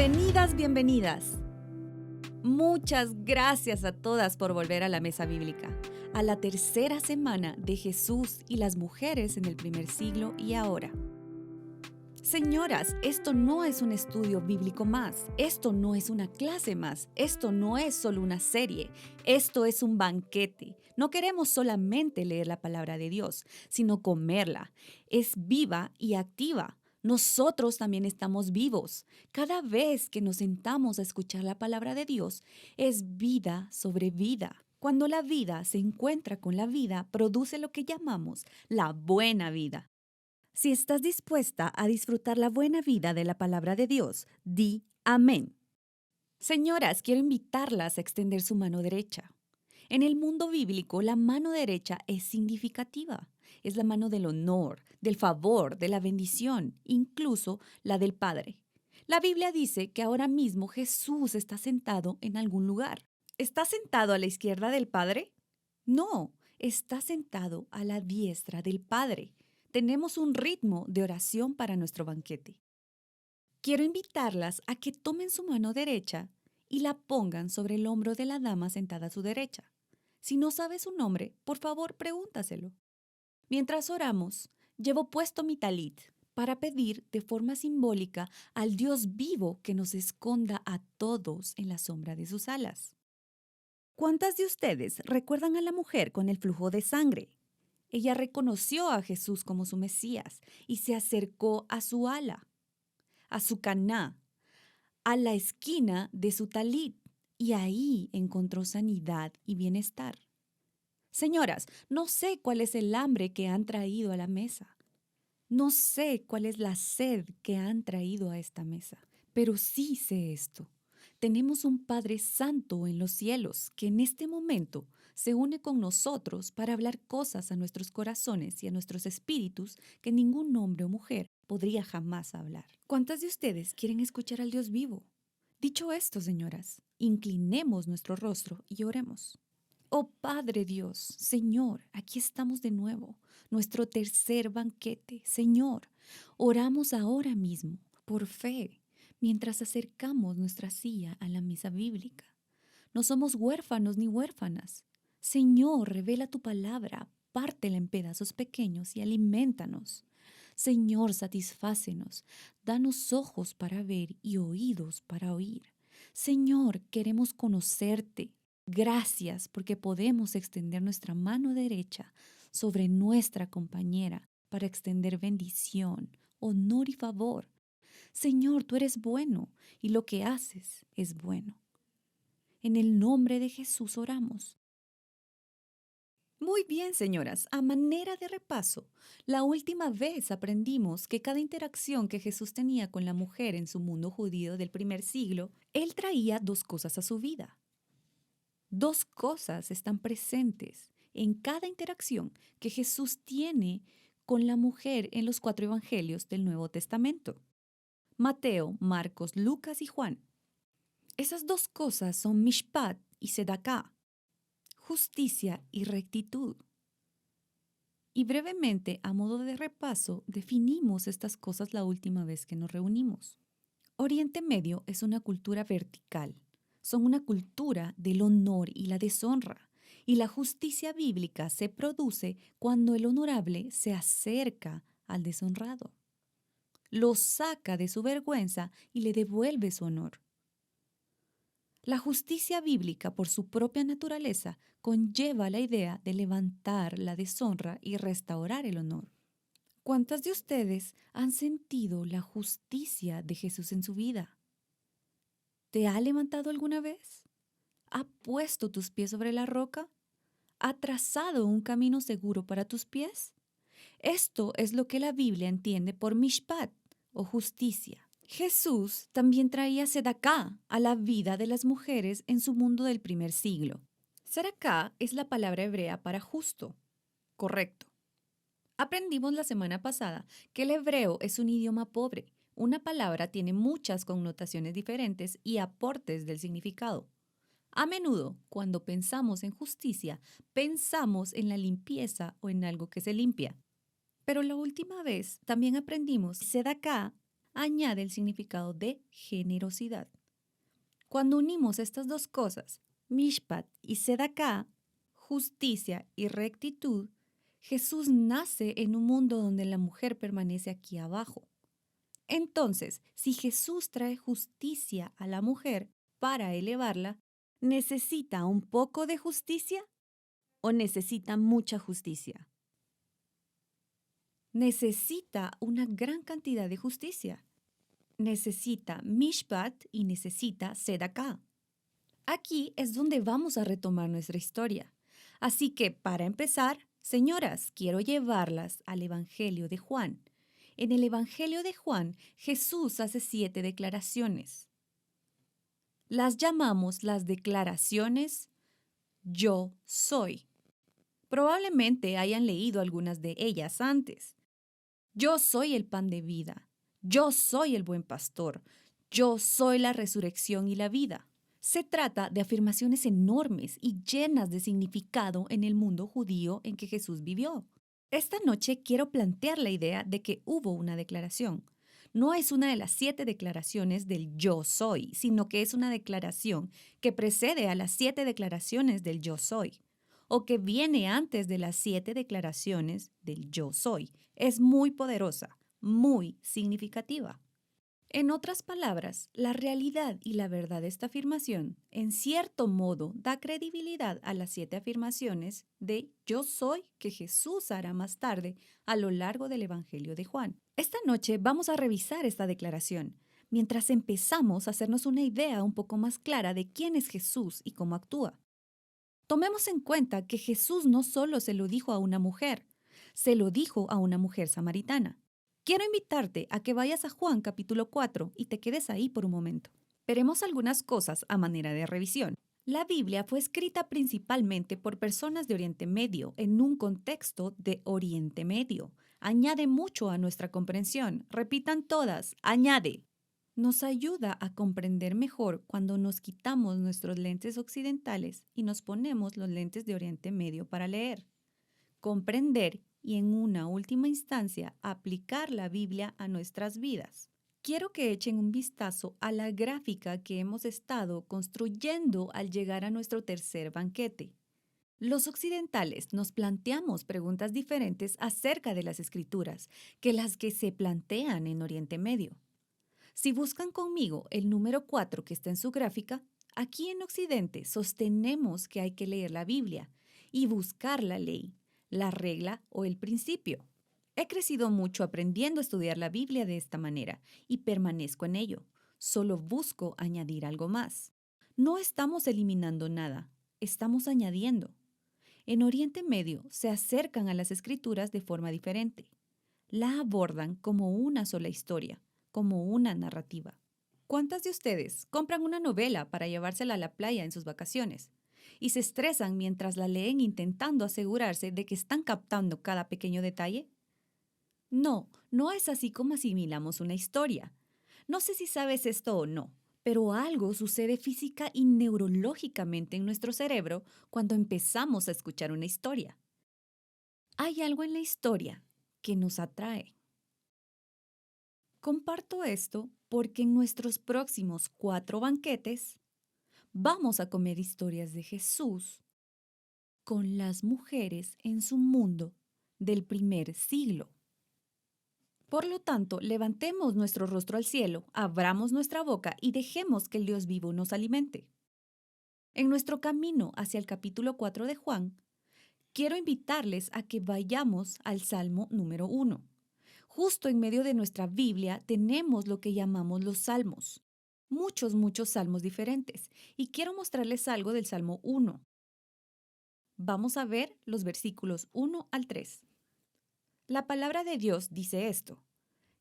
Bienvenidas, bienvenidas. Muchas gracias a todas por volver a la mesa bíblica, a la tercera semana de Jesús y las mujeres en el primer siglo y ahora. Señoras, esto no es un estudio bíblico más, esto no es una clase más, esto no es solo una serie, esto es un banquete. No queremos solamente leer la palabra de Dios, sino comerla. Es viva y activa. Nosotros también estamos vivos. Cada vez que nos sentamos a escuchar la palabra de Dios, es vida sobre vida. Cuando la vida se encuentra con la vida, produce lo que llamamos la buena vida. Si estás dispuesta a disfrutar la buena vida de la palabra de Dios, di amén. Señoras, quiero invitarlas a extender su mano derecha. En el mundo bíblico, la mano derecha es significativa. Es la mano del honor, del favor, de la bendición, incluso la del Padre. La Biblia dice que ahora mismo Jesús está sentado en algún lugar. ¿Está sentado a la izquierda del Padre? No, está sentado a la diestra del Padre. Tenemos un ritmo de oración para nuestro banquete. Quiero invitarlas a que tomen su mano derecha y la pongan sobre el hombro de la dama sentada a su derecha. Si no sabe su nombre, por favor, pregúntaselo. Mientras oramos, llevo puesto mi talit para pedir de forma simbólica al Dios vivo que nos esconda a todos en la sombra de sus alas. ¿Cuántas de ustedes recuerdan a la mujer con el flujo de sangre? Ella reconoció a Jesús como su Mesías y se acercó a su ala, a su caná, a la esquina de su talit, y ahí encontró sanidad y bienestar. Señoras, no sé cuál es el hambre que han traído a la mesa. No sé cuál es la sed que han traído a esta mesa, pero sí sé esto. Tenemos un Padre Santo en los cielos que en este momento se une con nosotros para hablar cosas a nuestros corazones y a nuestros espíritus que ningún hombre o mujer podría jamás hablar. ¿Cuántas de ustedes quieren escuchar al Dios vivo? Dicho esto, señoras, inclinemos nuestro rostro y oremos. Oh Padre Dios, Señor, aquí estamos de nuevo, nuestro tercer banquete. Señor, oramos ahora mismo, por fe, mientras acercamos nuestra silla a la mesa bíblica. No somos huérfanos ni huérfanas. Señor, revela tu palabra, pártela en pedazos pequeños y aliméntanos. Señor, satisfácenos, danos ojos para ver y oídos para oír. Señor, queremos conocerte. Gracias porque podemos extender nuestra mano derecha sobre nuestra compañera para extender bendición, honor y favor. Señor, tú eres bueno y lo que haces es bueno. En el nombre de Jesús oramos. Muy bien, señoras. A manera de repaso, la última vez aprendimos que cada interacción que Jesús tenía con la mujer en su mundo judío del primer siglo, él traía dos cosas a su vida. Dos cosas están presentes en cada interacción que Jesús tiene con la mujer en los 4 evangelios del Nuevo Testamento: Mateo, Marcos, Lucas y Juan. Esas dos cosas son mishpat y sedaká, justicia y rectitud. Y brevemente, a modo de repaso, definimos estas cosas la última vez que nos reunimos. Oriente Medio es una cultura vertical. Son una cultura del honor y la deshonra. Y la justicia bíblica se produce cuando el honorable se acerca al deshonrado. Lo saca de su vergüenza y le devuelve su honor. La justicia bíblica, por su propia naturaleza, conlleva la idea de levantar la deshonra y restaurar el honor. ¿Cuántas de ustedes han sentido la justicia de Jesús en su vida? ¿Te ha levantado alguna vez? ¿Ha puesto tus pies sobre la roca? ¿Ha trazado un camino seguro para tus pies? Esto es lo que la Biblia entiende por mishpat o justicia. Jesús también traía sedaká a la vida de las mujeres en su mundo del primer siglo. Sedaká es la palabra hebrea para justo. Correcto. Aprendimos la semana pasada que el hebreo es un idioma pobre. Una palabra tiene muchas connotaciones diferentes y aportes del significado. A menudo, cuando pensamos en justicia, pensamos en la limpieza o en algo que se limpia. Pero la última vez también aprendimos que sedaká añade el significado de generosidad. Cuando unimos estas dos cosas, mishpat y sedaká, justicia y rectitud, Jesús nace en un mundo donde la mujer permanece aquí abajo. Entonces, si Jesús trae justicia a la mujer para elevarla, ¿necesita un poco de justicia o necesita mucha justicia? Necesita una gran cantidad de justicia. Necesita mishpat y necesita sedaká. Aquí es donde vamos a retomar nuestra historia. Así que, para empezar, señoras, quiero llevarlas al Evangelio de Juan. En el Evangelio de Juan, Jesús hace 7 declaraciones. Las llamamos las declaraciones yo soy. Probablemente hayan leído algunas de ellas antes. Yo soy el pan de vida. Yo soy el buen pastor. Yo soy la resurrección y la vida. Se trata de afirmaciones enormes y llenas de significado en el mundo judío en que Jesús vivió. Esta noche quiero plantear la idea de que hubo una declaración. No es una de las 7 declaraciones del yo soy, sino que es una declaración que precede a las 7 declaraciones del yo soy, o que viene antes de las 7 declaraciones del yo soy. Es muy poderosa, muy significativa. En otras palabras, la realidad y la verdad de esta afirmación, en cierto modo, da credibilidad a las 7 afirmaciones de yo soy que Jesús hará más tarde a lo largo del Evangelio de Juan. Esta noche vamos a revisar esta declaración, mientras empezamos a hacernos una idea un poco más clara de quién es Jesús y cómo actúa. Tomemos en cuenta que Jesús no solo se lo dijo a una mujer, se lo dijo a una mujer samaritana. Quiero invitarte a que vayas a Juan capítulo 4 y te quedes ahí por un momento. Veremos algunas cosas a manera de revisión. La Biblia fue escrita principalmente por personas de Oriente Medio en un contexto de Oriente Medio. Añade mucho a nuestra comprensión. Repitan todas, añade. Nos ayuda a comprender mejor cuando nos quitamos nuestros lentes occidentales y nos ponemos los lentes de Oriente Medio para leer. Comprender y en una última instancia aplicar la Biblia a nuestras vidas. Quiero que echen un vistazo a la gráfica que hemos estado construyendo al llegar a nuestro tercer banquete. Los occidentales nos planteamos preguntas diferentes acerca de las escrituras que las que se plantean en Oriente Medio. Si buscan conmigo el número 4 que está en su gráfica, aquí en Occidente sostenemos que hay que leer la Biblia y buscar la ley, la regla o el principio. He crecido mucho aprendiendo a estudiar la Biblia de esta manera y permanezco en ello. Solo busco añadir algo más. No estamos eliminando nada, estamos añadiendo. En Oriente Medio se acercan a las escrituras de forma diferente. La abordan como una sola historia, como una narrativa. ¿Cuántas de ustedes compran una novela para llevársela a la playa en sus vacaciones y se estresan mientras la leen intentando asegurarse de que están captando cada pequeño detalle? No, no es así como asimilamos una historia. No sé si sabes esto o no, pero algo sucede física y neurológicamente en nuestro cerebro cuando empezamos a escuchar una historia. Hay algo en la historia que nos atrae. Comparto esto porque en nuestros próximos 4 banquetes vamos a comer historias de Jesús con las mujeres en su mundo del primer siglo. Por lo tanto, levantemos nuestro rostro al cielo, abramos nuestra boca y dejemos que el Dios vivo nos alimente. En nuestro camino hacia el capítulo 4 de Juan, quiero invitarles a que vayamos al Salmo número 1. Justo en medio de nuestra Biblia tenemos lo que llamamos los salmos. Muchos salmos diferentes. Y quiero mostrarles algo del Salmo 1. Vamos a ver los versículos 1 al 3. La palabra de Dios dice esto: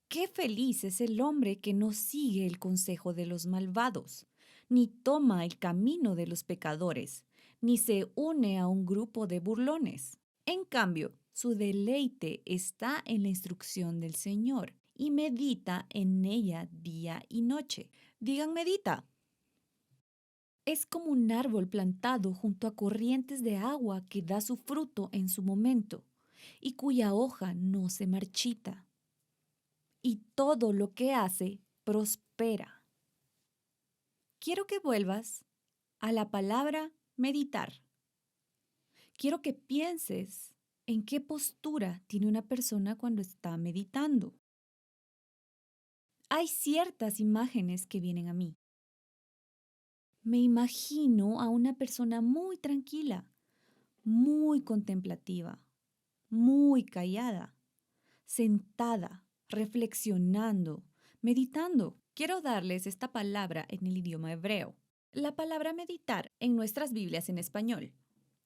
Qué feliz es el hombre que no sigue el consejo de los malvados, ni toma el camino de los pecadores, ni se une a un grupo de burlones. En cambio, su deleite está en la instrucción del Señor y medita en ella día y noche. Digan medita. Es como un árbol plantado junto a corrientes de agua que da su fruto en su momento y cuya hoja no se marchita. y todo lo que hace prospera. Quiero que vuelvas a la palabra meditar. Quiero que pienses en qué postura tiene una persona cuando está meditando. Hay ciertas imágenes que vienen a mí. Me imagino a una persona muy tranquila, muy contemplativa, muy callada, sentada, reflexionando, meditando. Quiero darles esta palabra en el idioma hebreo. La palabra meditar en nuestras Biblias en español.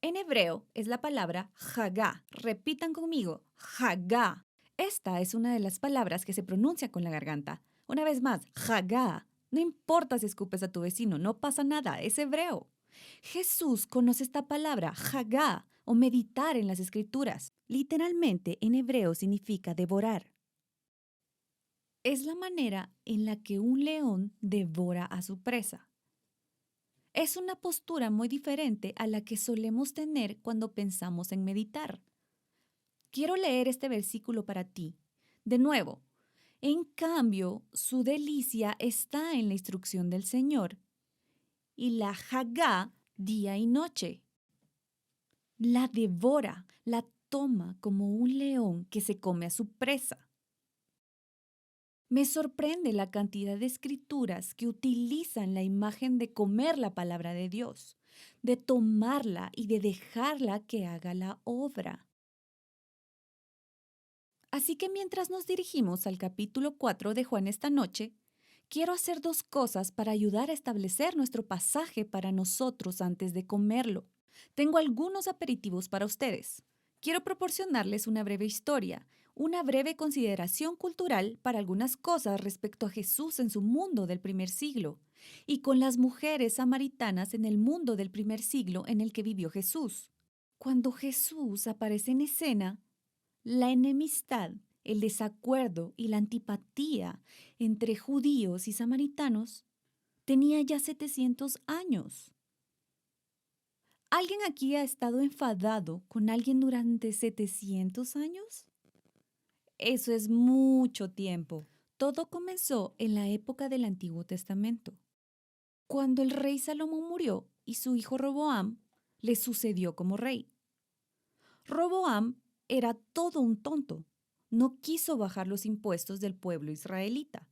En hebreo es la palabra Hagá. Repitan conmigo, Hagá. Esta es una de las palabras que se pronuncia con la garganta. Una vez más, Hagá. No importa si escupes a tu vecino, no pasa nada, es hebreo. Jesús conoce esta palabra, Hagá, o meditar en las escrituras. Literalmente en hebreo significa devorar. Es la manera en la que un león devora a su presa. Es una postura muy diferente a la que solemos tener cuando pensamos en meditar. Quiero leer este versículo para ti. De nuevo, en cambio, su delicia está en la instrucción del Señor y la Hagá día y noche. La devora, la toma como un león que se come a su presa. Me sorprende la cantidad de escrituras que utilizan la imagen de comer la palabra de Dios, de tomarla y de dejarla que haga la obra. Así que mientras nos dirigimos al capítulo 4 de Juan esta noche, quiero hacer dos cosas para ayudar a establecer nuestro pasaje para nosotros antes de comerlo. Tengo algunos aperitivos para ustedes. Quiero proporcionarles una breve historia, una breve consideración cultural para algunas cosas respecto a Jesús en su mundo del primer siglo y con las mujeres samaritanas en el mundo del primer siglo en el que vivió Jesús. Cuando Jesús aparece en escena, la enemistad, el desacuerdo y la antipatía entre judíos y samaritanos tenía ya 700 años. ¿Alguien aquí ha estado enfadado con alguien durante 700 años? Eso es mucho tiempo. Todo comenzó en la época del Antiguo Testamento, cuando el rey Salomón murió y su hijo Roboam le sucedió como rey. Roboam era todo un tonto. No quiso bajar los impuestos del pueblo israelita.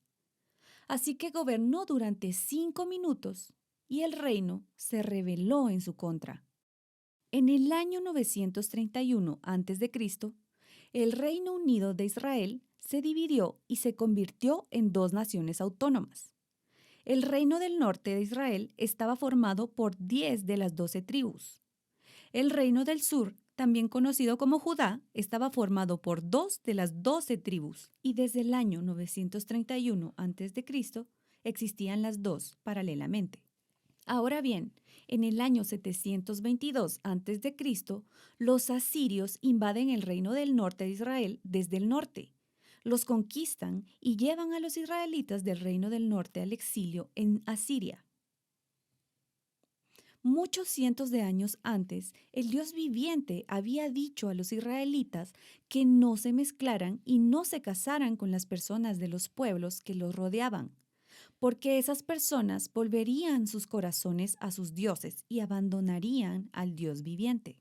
Así que gobernó durante 5 minutos y el reino se rebeló en su contra. En el año 931 a.C., el Reino Unido de Israel se dividió y se convirtió en 2 naciones autónomas. El Reino del Norte de Israel estaba formado por 10 de las 12 tribus. El Reino del Sur, también conocido como Judá, estaba formado por 2 de las 12 tribus y desde el año 931 a.C. existían las dos paralelamente. Ahora bien, en el año 722 a.C., los asirios invaden el reino del norte de Israel desde el norte. Los conquistan y llevan a los israelitas del reino del norte al exilio en Asiria. Muchos cientos de años antes, el Dios viviente había dicho a los israelitas que no se mezclaran y no se casaran con las personas de los pueblos que los rodeaban, porque esas personas volverían sus corazones a sus dioses y abandonarían al Dios viviente.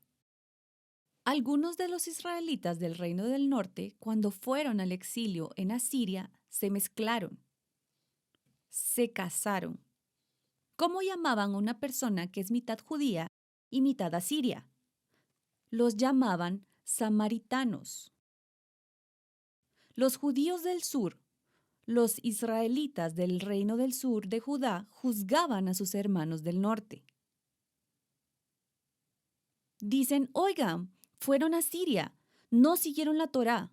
Algunos de los israelitas del Reino del Norte, cuando fueron al exilio en Asiria, se mezclaron, se casaron. ¿Cómo llamaban a una persona que es mitad judía y mitad asiria? Los llamaban samaritanos. Los judíos del sur, los israelitas del reino del sur de Judá, juzgaban a sus hermanos del norte. Dicen, oigan, fueron a Siria, no siguieron la Torá,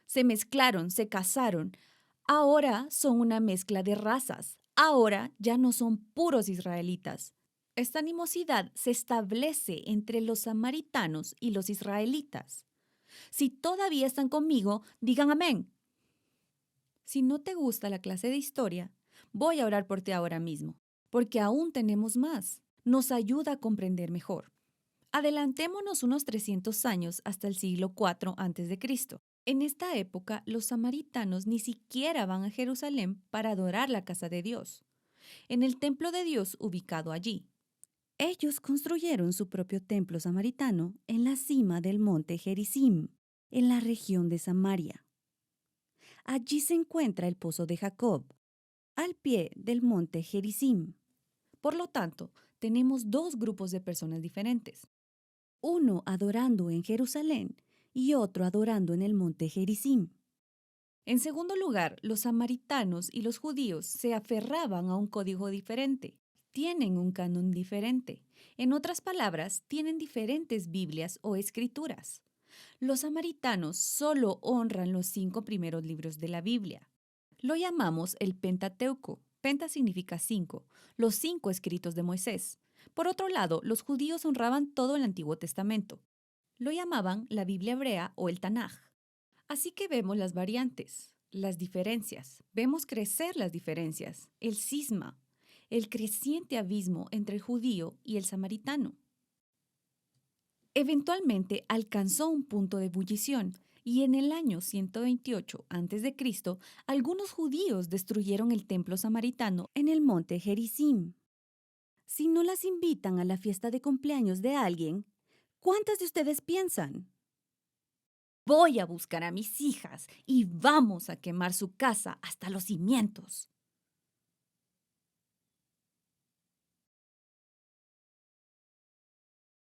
se mezclaron, se casaron, ahora son una mezcla de razas, ahora ya no son puros israelitas. Esta animosidad se establece entre los samaritanos y los israelitas. Si todavía están conmigo, digan amén. Si no te gusta la clase de historia, voy a orar por ti ahora mismo, porque aún tenemos más. Nos ayuda a comprender mejor. Adelantémonos unos 300 años hasta el siglo IV a.C. En esta época, los samaritanos ni siquiera van a Jerusalén para adorar la casa de Dios, en el templo de Dios ubicado allí. Ellos construyeron su propio templo samaritano en la cima del monte Gerizim, en la región de Samaria. Allí se encuentra el pozo de Jacob, al pie del monte Gerizim. Por lo tanto, tenemos dos grupos de personas diferentes. Uno adorando en Jerusalén y otro adorando en el monte Gerizim. En segundo lugar, los samaritanos y los judíos se aferraban a un código diferente. Tienen un canon diferente. En otras palabras, tienen diferentes Biblias o escrituras. Los samaritanos solo honran los 5 primeros libros de la Biblia. Lo llamamos el Pentateuco. Penta significa 5, los 5 escritos de Moisés. Por otro lado, los judíos honraban todo el Antiguo Testamento. Lo llamaban la Biblia hebrea o el Tanaj. Así que vemos las variantes, las diferencias, vemos crecer las diferencias, el cisma, el creciente abismo entre el judío y el samaritano. Eventualmente alcanzó un punto de ebullición y en el año 128 a.C., algunos judíos destruyeron el templo samaritano en el monte Gerizim. Si no las invitan a la fiesta de cumpleaños de alguien, ¿cuántas de ustedes piensan? Voy a buscar a mis hijas y vamos a quemar su casa hasta los cimientos.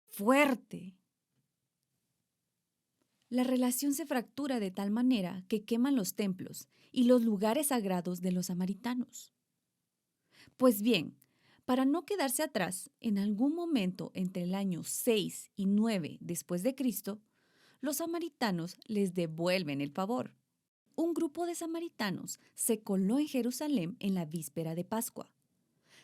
Fuerte. La relación se fractura de tal manera que queman los templos y los lugares sagrados de los samaritanos. Pues bien, para no quedarse atrás, en algún momento entre el año 6 y 9 después de Cristo, los samaritanos les devuelven el favor. Un grupo de samaritanos se coló en Jerusalén en la víspera de Pascua.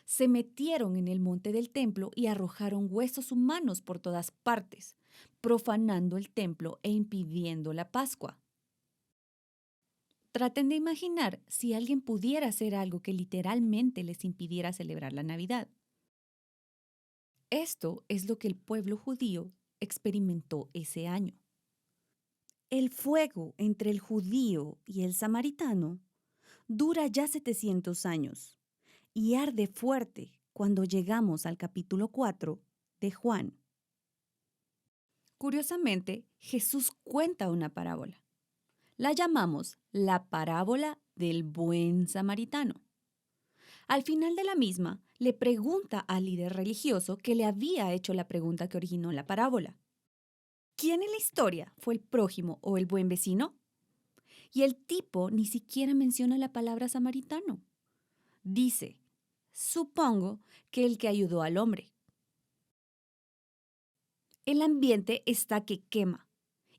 Se metieron en el monte del templo y arrojaron huesos humanos por todas partes, profanando el templo e impidiendo la Pascua. Traten de imaginar si alguien pudiera hacer algo que literalmente les impidiera celebrar la Navidad. Esto es lo que el pueblo judío experimentó ese año. El fuego entre el judío y el samaritano dura ya 700 años y arde fuerte cuando llegamos al capítulo 4 de Juan. Curiosamente, Jesús cuenta una parábola. La llamamos la parábola del buen samaritano. Al final de la misma, le pregunta al líder religioso que le había hecho la pregunta que originó la parábola. ¿Quién en la historia fue el prójimo o el buen vecino? Y el tipo ni siquiera menciona la palabra samaritano. Dice, supongo que el que ayudó al hombre. El ambiente está que quema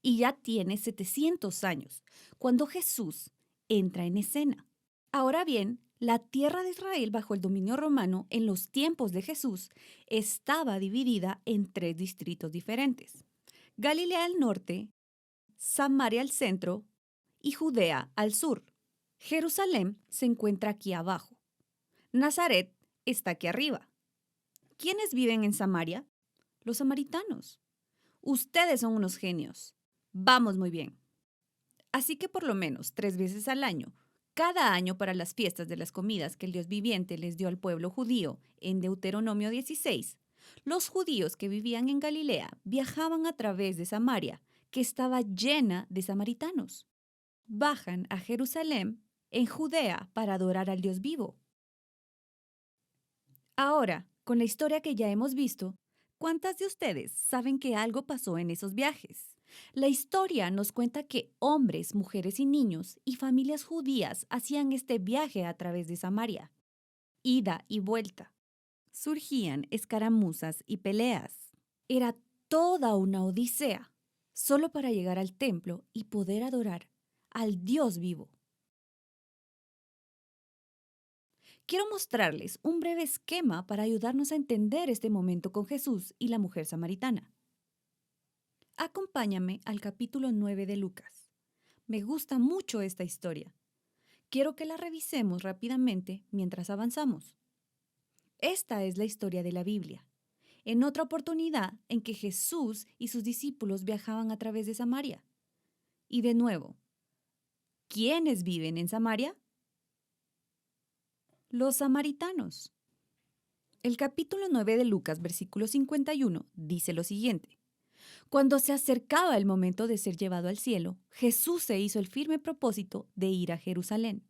y ya tiene 700 años, cuando Jesús entra en escena. Ahora bien, la tierra de Israel bajo el dominio romano en los tiempos de Jesús estaba dividida en 3 distritos diferentes. Galilea al norte, Samaria al centro y Judea al sur. Jerusalén se encuentra aquí abajo. Nazaret está aquí arriba. ¿Quiénes viven en Samaria? Los samaritanos. Ustedes son unos genios. Vamos muy bien. Así que por lo menos 3 veces al año, cada año para las fiestas de las comidas que el Dios viviente les dio al pueblo judío en Deuteronomio 16, los judíos que vivían en Galilea viajaban a través de Samaria, que estaba llena de samaritanos. Bajan a Jerusalén, en Judea, para adorar al Dios vivo. Ahora, con la historia que ya hemos visto, ¿cuántas de ustedes saben que algo pasó en esos viajes? La historia nos cuenta que hombres, mujeres y niños y familias judías hacían este viaje a través de Samaria. Ida y vuelta. Surgían escaramuzas y peleas. Era toda una odisea, solo para llegar al templo y poder adorar al Dios vivo. Quiero mostrarles un breve esquema para ayudarnos a entender este momento con Jesús y la mujer samaritana. Acompáñame al capítulo 9 de Lucas. Me gusta mucho esta historia. Quiero que la revisemos rápidamente mientras avanzamos. Esta es la historia de la Biblia, en otra oportunidad en que Jesús y sus discípulos viajaban a través de Samaria. Y de nuevo, ¿Quiénes viven en Samaria? Los samaritanos. El capítulo 9 de Lucas, versículo 51, dice lo siguiente. Cuando se acercaba el momento de ser llevado al cielo, Jesús se hizo el firme propósito de ir a Jerusalén.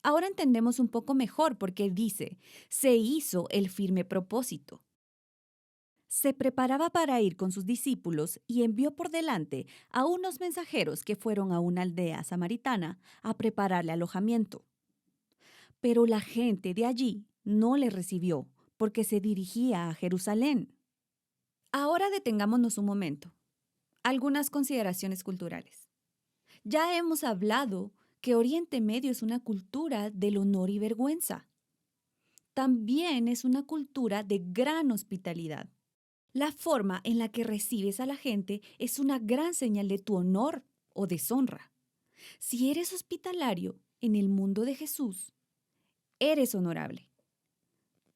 Ahora entendemos un poco mejor por qué dice, se hizo el firme propósito. Se preparaba para ir con sus discípulos y envió por delante a unos mensajeros que fueron a una aldea samaritana a prepararle alojamiento. Pero la gente de allí no le recibió porque se dirigía a Jerusalén. Ahora detengámonos un momento. Algunas consideraciones culturales. Ya hemos hablado que Oriente Medio es una cultura del honor y vergüenza. También es una cultura de gran hospitalidad. La forma en la que recibes a la gente es una gran señal de tu honor o deshonra. Si eres hospitalario en el mundo de Jesús, eres honorable.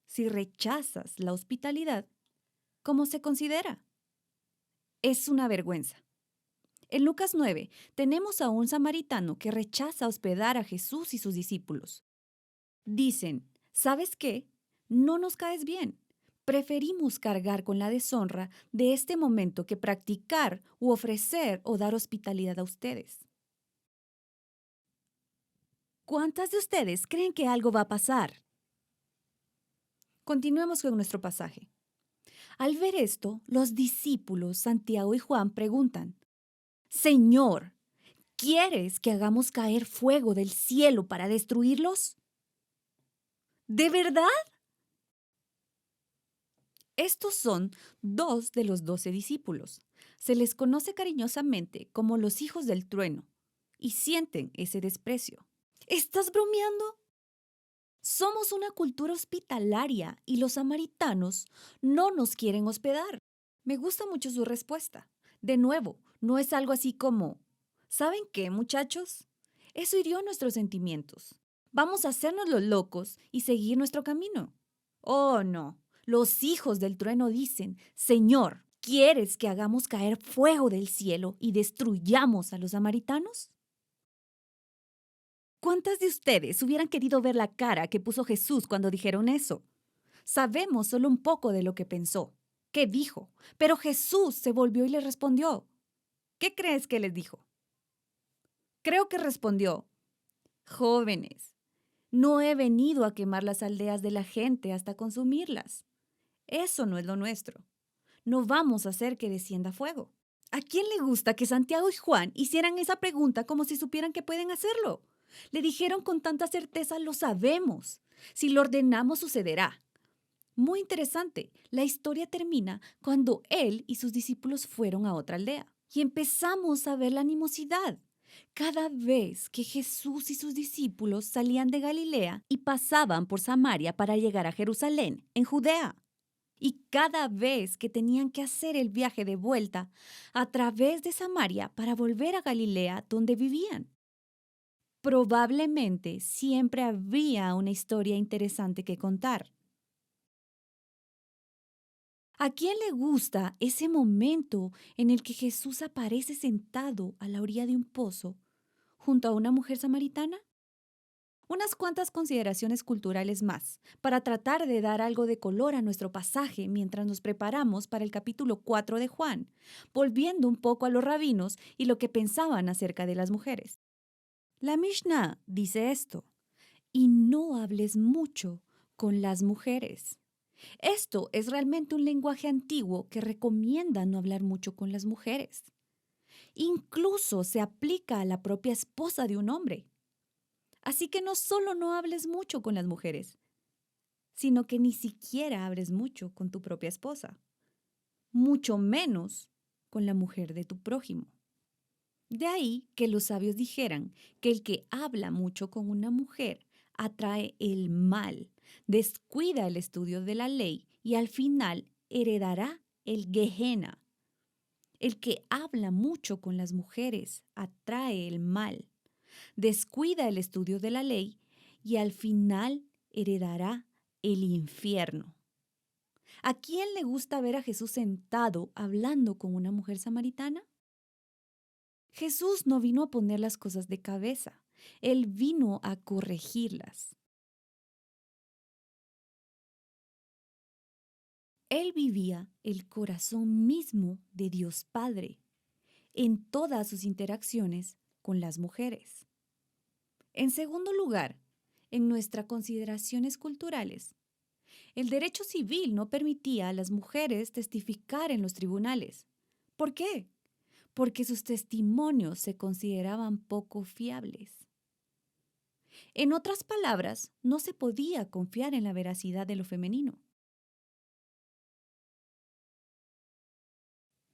Si rechazas la hospitalidad, ¿cómo se considera? Es una vergüenza. En Lucas 9 tenemos a un samaritano que rechaza hospedar a Jesús y sus discípulos. Dicen, ¿sabes qué? No nos caes bien. Preferimos cargar con la deshonra de este momento que practicar u ofrecer o dar hospitalidad a ustedes. ¿Cuántas de ustedes creen que algo va a pasar? Continuemos con nuestro pasaje. Al ver esto, los discípulos Santiago y Juan preguntan, Señor, ¿quieres que hagamos caer fuego del cielo para destruirlos? ¿De verdad? Estos son dos de los 12 discípulos. Se les conoce cariñosamente como los hijos del trueno y sienten ese desprecio. ¿Estás bromeando? Somos una cultura hospitalaria y los samaritanos no nos quieren hospedar. Me gusta mucho su respuesta. De nuevo, no es algo así como, ¿saben qué, muchachos? Eso hirió nuestros sentimientos. Vamos a hacernos los locos y seguir nuestro camino. Oh, no. Los hijos del trueno dicen, Señor, ¿quieres que hagamos caer fuego del cielo y destruyamos a los samaritanos? ¿Cuántas de ustedes hubieran querido ver la cara que puso Jesús cuando dijeron eso? Sabemos solo un poco de lo que pensó, qué dijo, pero Jesús se volvió y le respondió. ¿Qué crees que les dijo? Creo que respondió, jóvenes, no he venido a quemar las aldeas de la gente hasta consumirlas. Eso no es lo nuestro. No vamos a hacer que descienda fuego. ¿A quién le gusta que Santiago y Juan hicieran esa pregunta como si supieran que pueden hacerlo? Le dijeron con tanta certeza, lo sabemos. Si lo ordenamos, sucederá. Muy interesante, la historia termina cuando él y sus discípulos fueron a otra aldea. Y empezamos a ver la animosidad. Cada vez que Jesús y sus discípulos salían de Galilea y pasaban por Samaria para llegar a Jerusalén, en Judea. Y cada vez que tenían que hacer el viaje de vuelta a través de Samaria para volver a Galilea donde vivían. Probablemente siempre había una historia interesante que contar. ¿A quién le gusta ese momento en el que Jesús aparece sentado a la orilla de un pozo junto a una mujer samaritana? Unas cuantas consideraciones culturales más, para tratar de dar algo de color a nuestro pasaje mientras nos preparamos para el capítulo 4 de Juan, volviendo un poco a los rabinos y lo que pensaban acerca de las mujeres. La Mishnah dice esto, y no hables mucho con las mujeres. Esto es realmente un lenguaje antiguo que recomienda no hablar mucho con las mujeres. Incluso se aplica a la propia esposa de un hombre. Así que no solo no hables mucho con las mujeres, sino que ni siquiera hables mucho con tu propia esposa, mucho menos con la mujer de tu prójimo. De ahí que los sabios dijeran que el que habla mucho con una mujer atrae el mal, descuida el estudio de la ley y al final heredará el Gehenna. El que habla mucho con las mujeres atrae el mal, descuida el estudio de la ley y al final heredará el infierno. ¿A quién le gusta ver a Jesús sentado hablando con una mujer samaritana? Jesús no vino a poner las cosas de cabeza, Él vino a corregirlas. Él vivía el corazón mismo de Dios Padre en todas sus interacciones con las mujeres. En segundo lugar, en nuestras consideraciones culturales, el derecho civil no permitía a las mujeres testificar en los tribunales. ¿Por qué? Porque sus testimonios se consideraban poco fiables. En otras palabras, no se podía confiar en la veracidad de lo femenino.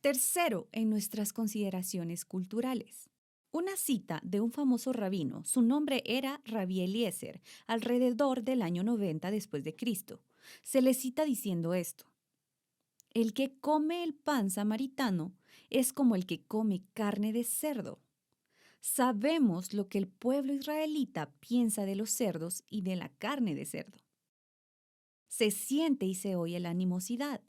Tercero, en nuestras consideraciones culturales. Una cita de un famoso rabino, su nombre era Rabí Eliezer, alrededor del año 90 después de Cristo. Se le cita diciendo esto: el que come el pan samaritano es como el que come carne de cerdo. Sabemos lo que el pueblo israelita piensa de los cerdos y de la carne de cerdo. Se siente y se oye la animosidad.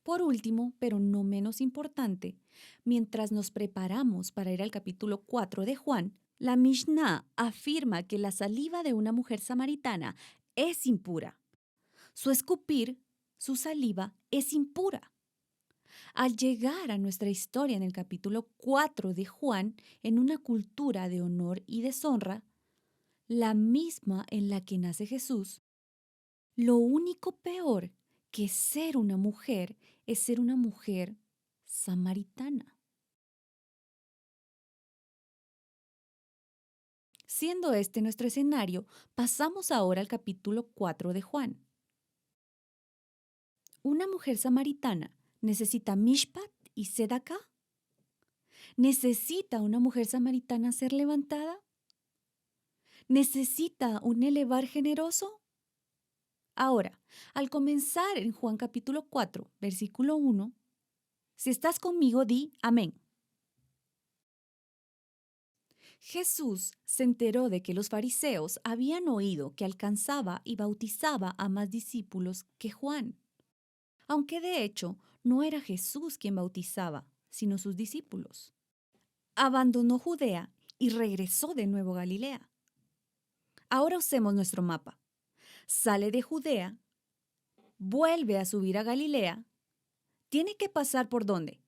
Por último, pero no menos importante, mientras nos preparamos para ir al capítulo 4 de Juan, la Mishnah afirma que la saliva de una mujer samaritana es impura. Su escupir, su saliva, es impura. Al llegar a nuestra historia en el capítulo 4 de Juan, en una cultura de honor y deshonra, la misma en la que nace Jesús, lo único peor que ser una mujer es ser una mujer samaritana. Siendo este nuestro escenario, pasamos ahora al capítulo 4 de Juan. ¿Una mujer samaritana necesita mishpat y sedaká? ¿Necesita una mujer samaritana ser levantada? ¿Necesita un elevar generoso? Ahora, al comenzar en Juan capítulo 4, versículo 1, si estás conmigo, di amén. Jesús se enteró de que los fariseos habían oído que alcanzaba y bautizaba a más discípulos que Juan, aunque de hecho no era Jesús quien bautizaba, sino sus discípulos. Abandonó Judea y regresó de nuevo a Galilea. Ahora usemos nuestro mapa. Sale de Judea, vuelve a subir a Galilea. ¿Tiene que pasar por dónde?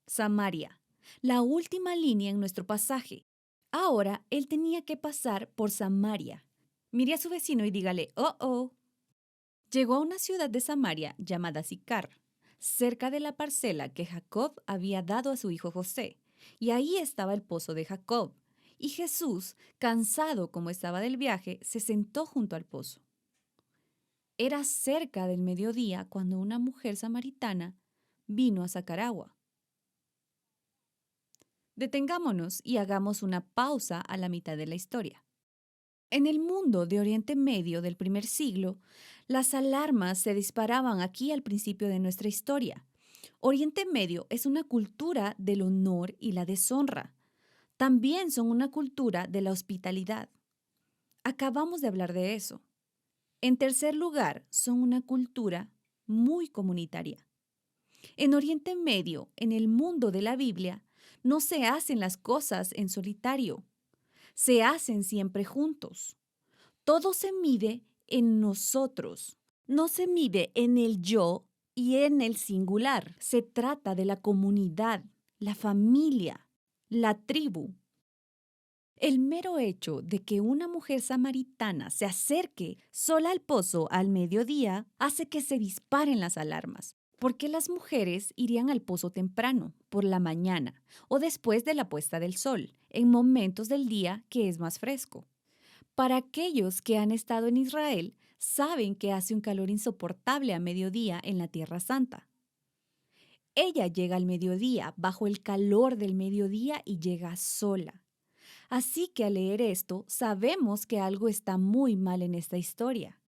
Samaria, la última línea en nuestro pasaje. Ahora él tenía que pasar por Samaria. Mire a su vecino y dígale, oh, oh. Llegó a una ciudad de Samaria llamada Sicar, cerca de la parcela que Jacob había dado a su hijo José, y ahí estaba el pozo de Jacob. Y Jesús, cansado como estaba del viaje, se sentó junto al pozo. Era cerca del mediodía cuando una mujer samaritana vino a sacar agua. Detengámonos y hagamos una pausa a la mitad de la historia. En el mundo de Oriente Medio del primer siglo, las alarmas se disparaban aquí al principio de nuestra historia. Oriente Medio es una cultura del honor y la deshonra. También son una cultura de la hospitalidad. Acabamos de hablar de eso. En tercer lugar, son una cultura muy comunitaria. En Oriente Medio, en el mundo de la Biblia, no se hacen las cosas en solitario. Se hacen siempre juntos. Todo se mide en nosotros. No se mide en el yo y en el singular. Se trata de la comunidad, la familia, la tribu. El mero hecho de que una mujer samaritana se acerque sola al pozo al mediodía hace que se disparen las alarmas, porque las mujeres irían al pozo temprano, por la mañana o después de la puesta del sol, en momentos del día que es más fresco. Para aquellos que han estado en Israel, saben que hace un calor insoportable a mediodía en la Tierra Santa. Ella llega al mediodía, bajo el calor del mediodía, y llega sola. Así que al leer esto, sabemos que algo está muy mal en esta historia.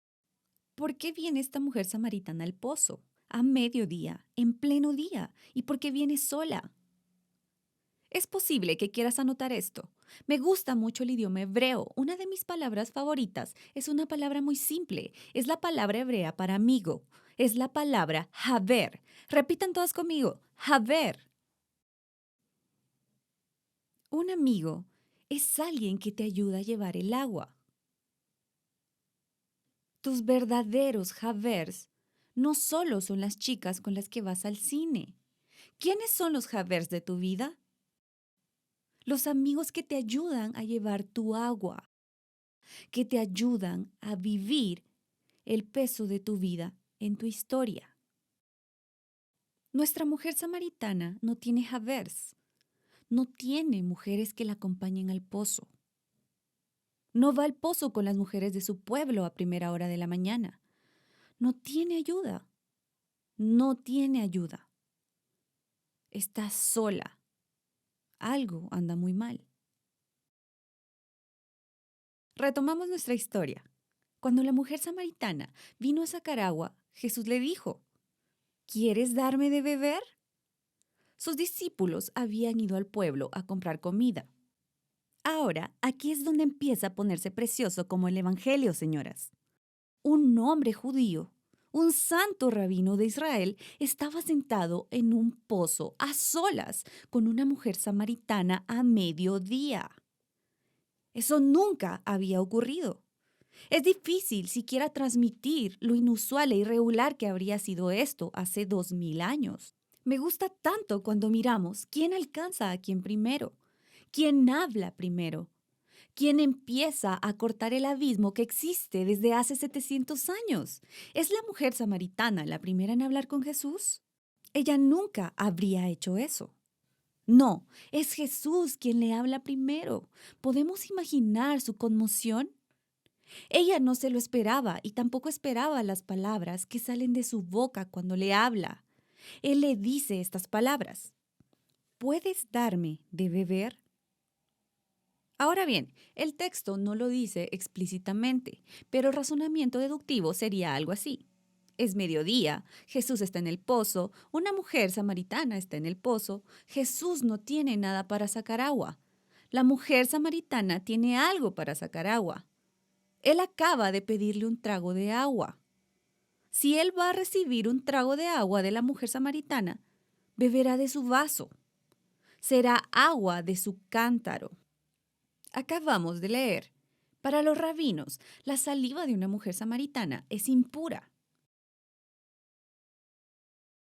¿Por qué viene esta mujer samaritana al pozo? A mediodía, en pleno día. ¿Y por qué viene sola? Es posible que quieras anotar esto. Me gusta mucho el idioma hebreo. Una de mis palabras favoritas es una palabra muy simple. Es la palabra hebrea para amigo. Es la palabra haber. Repitan todas conmigo. Haber. Un amigo es alguien que te ayuda a llevar el agua. Tus verdaderos Javers no solo son las chicas con las que vas al cine. ¿Quiénes son los Javers de tu vida? Los amigos que te ayudan a llevar tu agua, que te ayudan a vivir el peso de tu vida en tu historia. Nuestra mujer samaritana no tiene Javers, no tiene mujeres que la acompañen al pozo. No va al pozo con las mujeres de su pueblo a primera hora de la mañana. No tiene ayuda. No tiene ayuda. Está sola. Algo anda muy mal. Retomamos nuestra historia. Cuando la mujer samaritana vino a sacar agua, Jesús le dijo, ¿quieres darme de beber? Sus discípulos habían ido al pueblo a comprar comida. Ahora, aquí es donde empieza a ponerse precioso como el Evangelio, señoras. Un hombre judío, un santo rabino de Israel, estaba sentado en un pozo a solas con una mujer samaritana a mediodía. Eso nunca había ocurrido. Es difícil siquiera transmitir lo inusual e irregular que habría sido esto hace 2000 años. Me gusta tanto cuando miramos quién alcanza a quién primero, quién habla primero, quién empieza a cortar el abismo que existe desde hace 700 años. ¿Es la mujer samaritana la primera en hablar con Jesús? Ella nunca habría hecho eso. No, es Jesús quien le habla primero. ¿Podemos imaginar su conmoción? Ella no se lo esperaba y tampoco esperaba las palabras que salen de su boca cuando le habla. Él le dice estas palabras: ¿puedes darme de beber? Ahora bien, el texto no lo dice explícitamente, pero el razonamiento deductivo sería algo así. Es mediodía, Jesús está en el pozo, una mujer samaritana está en el pozo, Jesús no tiene nada para sacar agua. La mujer samaritana tiene algo para sacar agua. Él acaba de pedirle un trago de agua. Si él va a recibir un trago de agua de la mujer samaritana, beberá de su vaso. Será agua de su cántaro. Acabamos de leer. Para los rabinos, la saliva de una mujer samaritana es impura.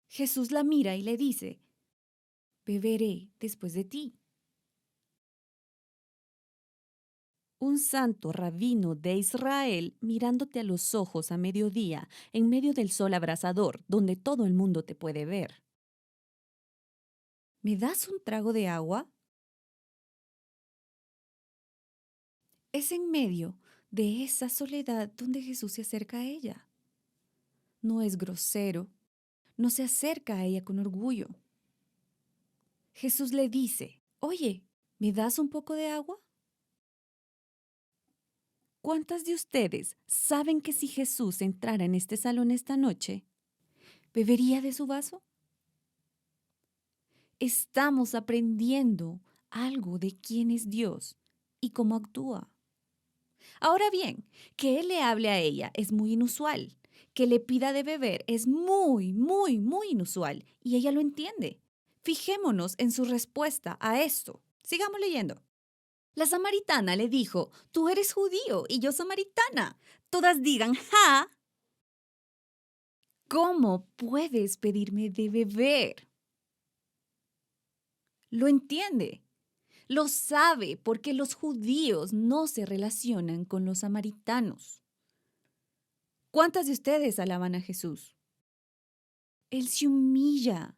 Jesús la mira y le dice: beberé después de ti. Un santo rabino de Israel mirándote a los ojos a mediodía, en medio del sol abrasador, donde todo el mundo te puede ver. ¿Me das un trago de agua? Es en medio de esa soledad donde Jesús se acerca a ella. No es grosero, no se acerca a ella con orgullo. Jesús le dice: oye, ¿me das un poco de agua? ¿Cuántas de ustedes saben que si Jesús entrara en este salón esta noche, bebería de su vaso? Estamos aprendiendo algo de quién es Dios y cómo actúa. Ahora bien, que Él le hable a ella es muy inusual. Que le pida de beber es muy, muy, muy inusual y ella lo entiende. Fijémonos en su respuesta a esto. Sigamos leyendo. La samaritana le dijo: tú eres judío y yo samaritana. Todas digan: ¡ja! ¿Cómo puedes pedirme de beber? Lo entiende. Lo sabe porque los judíos no se relacionan con los samaritanos. ¿Cuántas de ustedes alaban a Jesús? Él se humilla.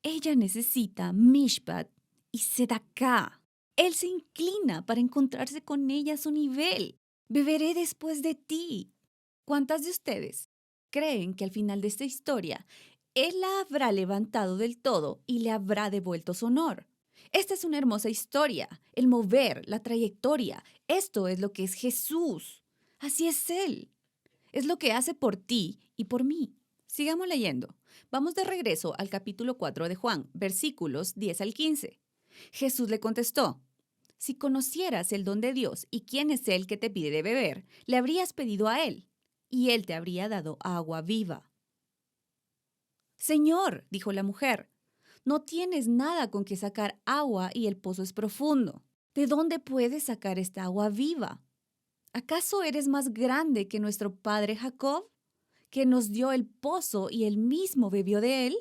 Ella necesita mishpat y sedaká. Él se inclina para encontrarse con ella a su nivel. Beberé después de ti. ¿Cuántas de ustedes creen que al final de esta historia Él la habrá levantado del todo y le habrá devuelto su honor? Esta es una hermosa historia, el mover, la trayectoria. Esto es lo que es Jesús. Así es Él. Es lo que hace por ti y por mí. Sigamos leyendo. Vamos de regreso al capítulo 4 de Juan, versículos 10 al 15. Jesús le contestó: si conocieras el don de Dios y quién es el que te pide de beber, le habrías pedido a él, y él te habría dado agua viva. Señor, dijo la mujer, No tienes nada con que sacar agua y el pozo es profundo. ¿De dónde puedes sacar esta agua viva? ¿Acaso eres más grande que nuestro padre Jacob, que nos dio el pozo y él mismo bebió de él,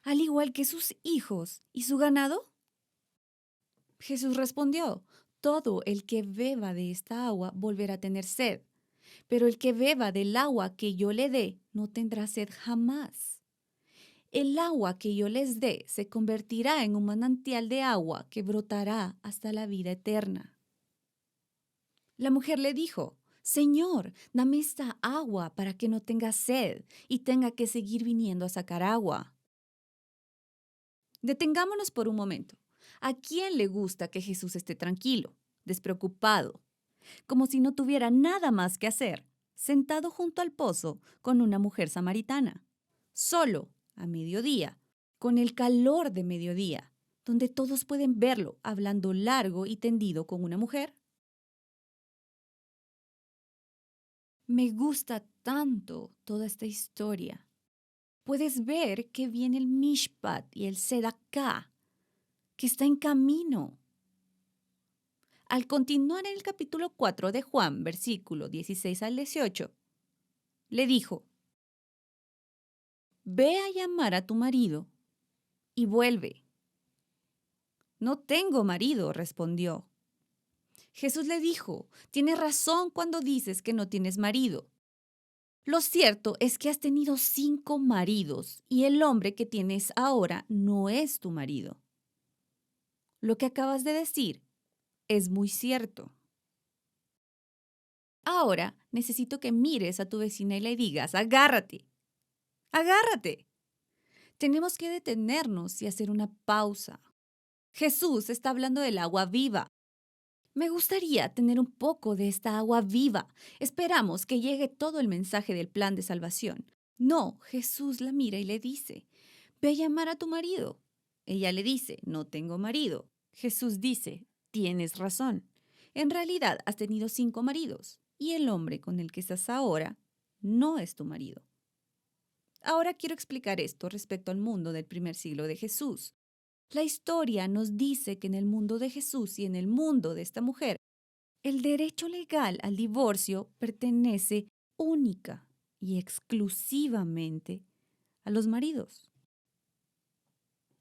al igual que sus hijos y su ganado? Jesús respondió, todo el que beba de esta agua volverá a tener sed, pero el que beba del agua que yo le dé no tendrá sed jamás. El agua que yo les dé se convertirá en un manantial de agua que brotará hasta la vida eterna. La mujer le dijo, Señor, dame esta agua para que no tenga sed y tenga que seguir viniendo a sacar agua. Detengámonos por un momento. ¿A quién le gusta que Jesús esté tranquilo, despreocupado, como si no tuviera nada más que hacer, sentado junto al pozo con una mujer samaritana, solo, a mediodía, con el calor de mediodía, donde todos pueden verlo hablando largo y tendido con una mujer? Me gusta tanto toda esta historia. Puedes ver que viene el Mishpat y el Sedaká, que está en camino. Al continuar en el capítulo 4 de Juan, versículo 16 al 18, le dijo, Ve a llamar a tu marido y vuelve. No tengo marido, respondió. Jesús le dijo, tienes razón cuando dices que no tienes marido. Lo cierto es que has tenido 5 maridos y el hombre que tienes ahora no es tu marido. Lo que acabas de decir es muy cierto. Ahora necesito que mires a tu vecina y le digas, agárrate, agárrate. Tenemos que detenernos y hacer una pausa. Jesús está hablando del agua viva. Me gustaría tener un poco de esta agua viva. Esperamos que llegue todo el mensaje del plan de salvación. No, Jesús la mira y le dice, ve a llamar a tu marido. Ella le dice, no tengo marido. Jesús dice, tienes razón. En realidad has tenido 5 maridos y el hombre con el que estás ahora no es tu marido. Ahora quiero explicar esto respecto al mundo del primer siglo de Jesús. La historia nos dice que en el mundo de Jesús y en el mundo de esta mujer, el derecho legal al divorcio pertenece única y exclusivamente a los maridos.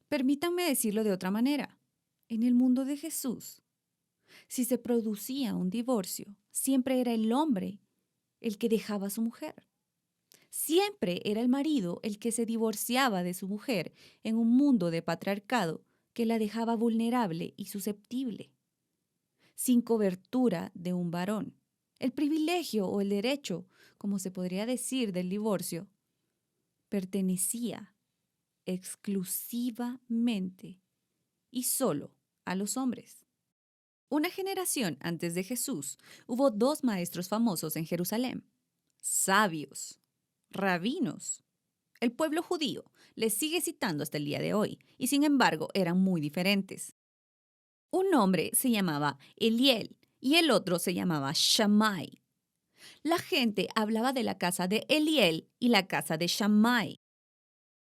Permítanme decirlo de otra manera. En el mundo de Jesús, si se producía un divorcio, siempre era el hombre el que dejaba a su mujer. Siempre era el marido el que se divorciaba de su mujer en un mundo de patriarcado que la dejaba vulnerable y susceptible, sin cobertura de un varón. El privilegio o el derecho, como se podría decir, del divorcio, pertenecía exclusivamente y solo a los hombres. Una generación antes de Jesús, hubo 2 maestros famosos en Jerusalén, sabios, rabinos. El pueblo judío les sigue citando hasta el día de hoy, y sin embargo eran muy diferentes. Un hombre se llamaba Eliel y el otro se llamaba Shammai. La gente hablaba de la casa de Eliel y la casa de Shammai.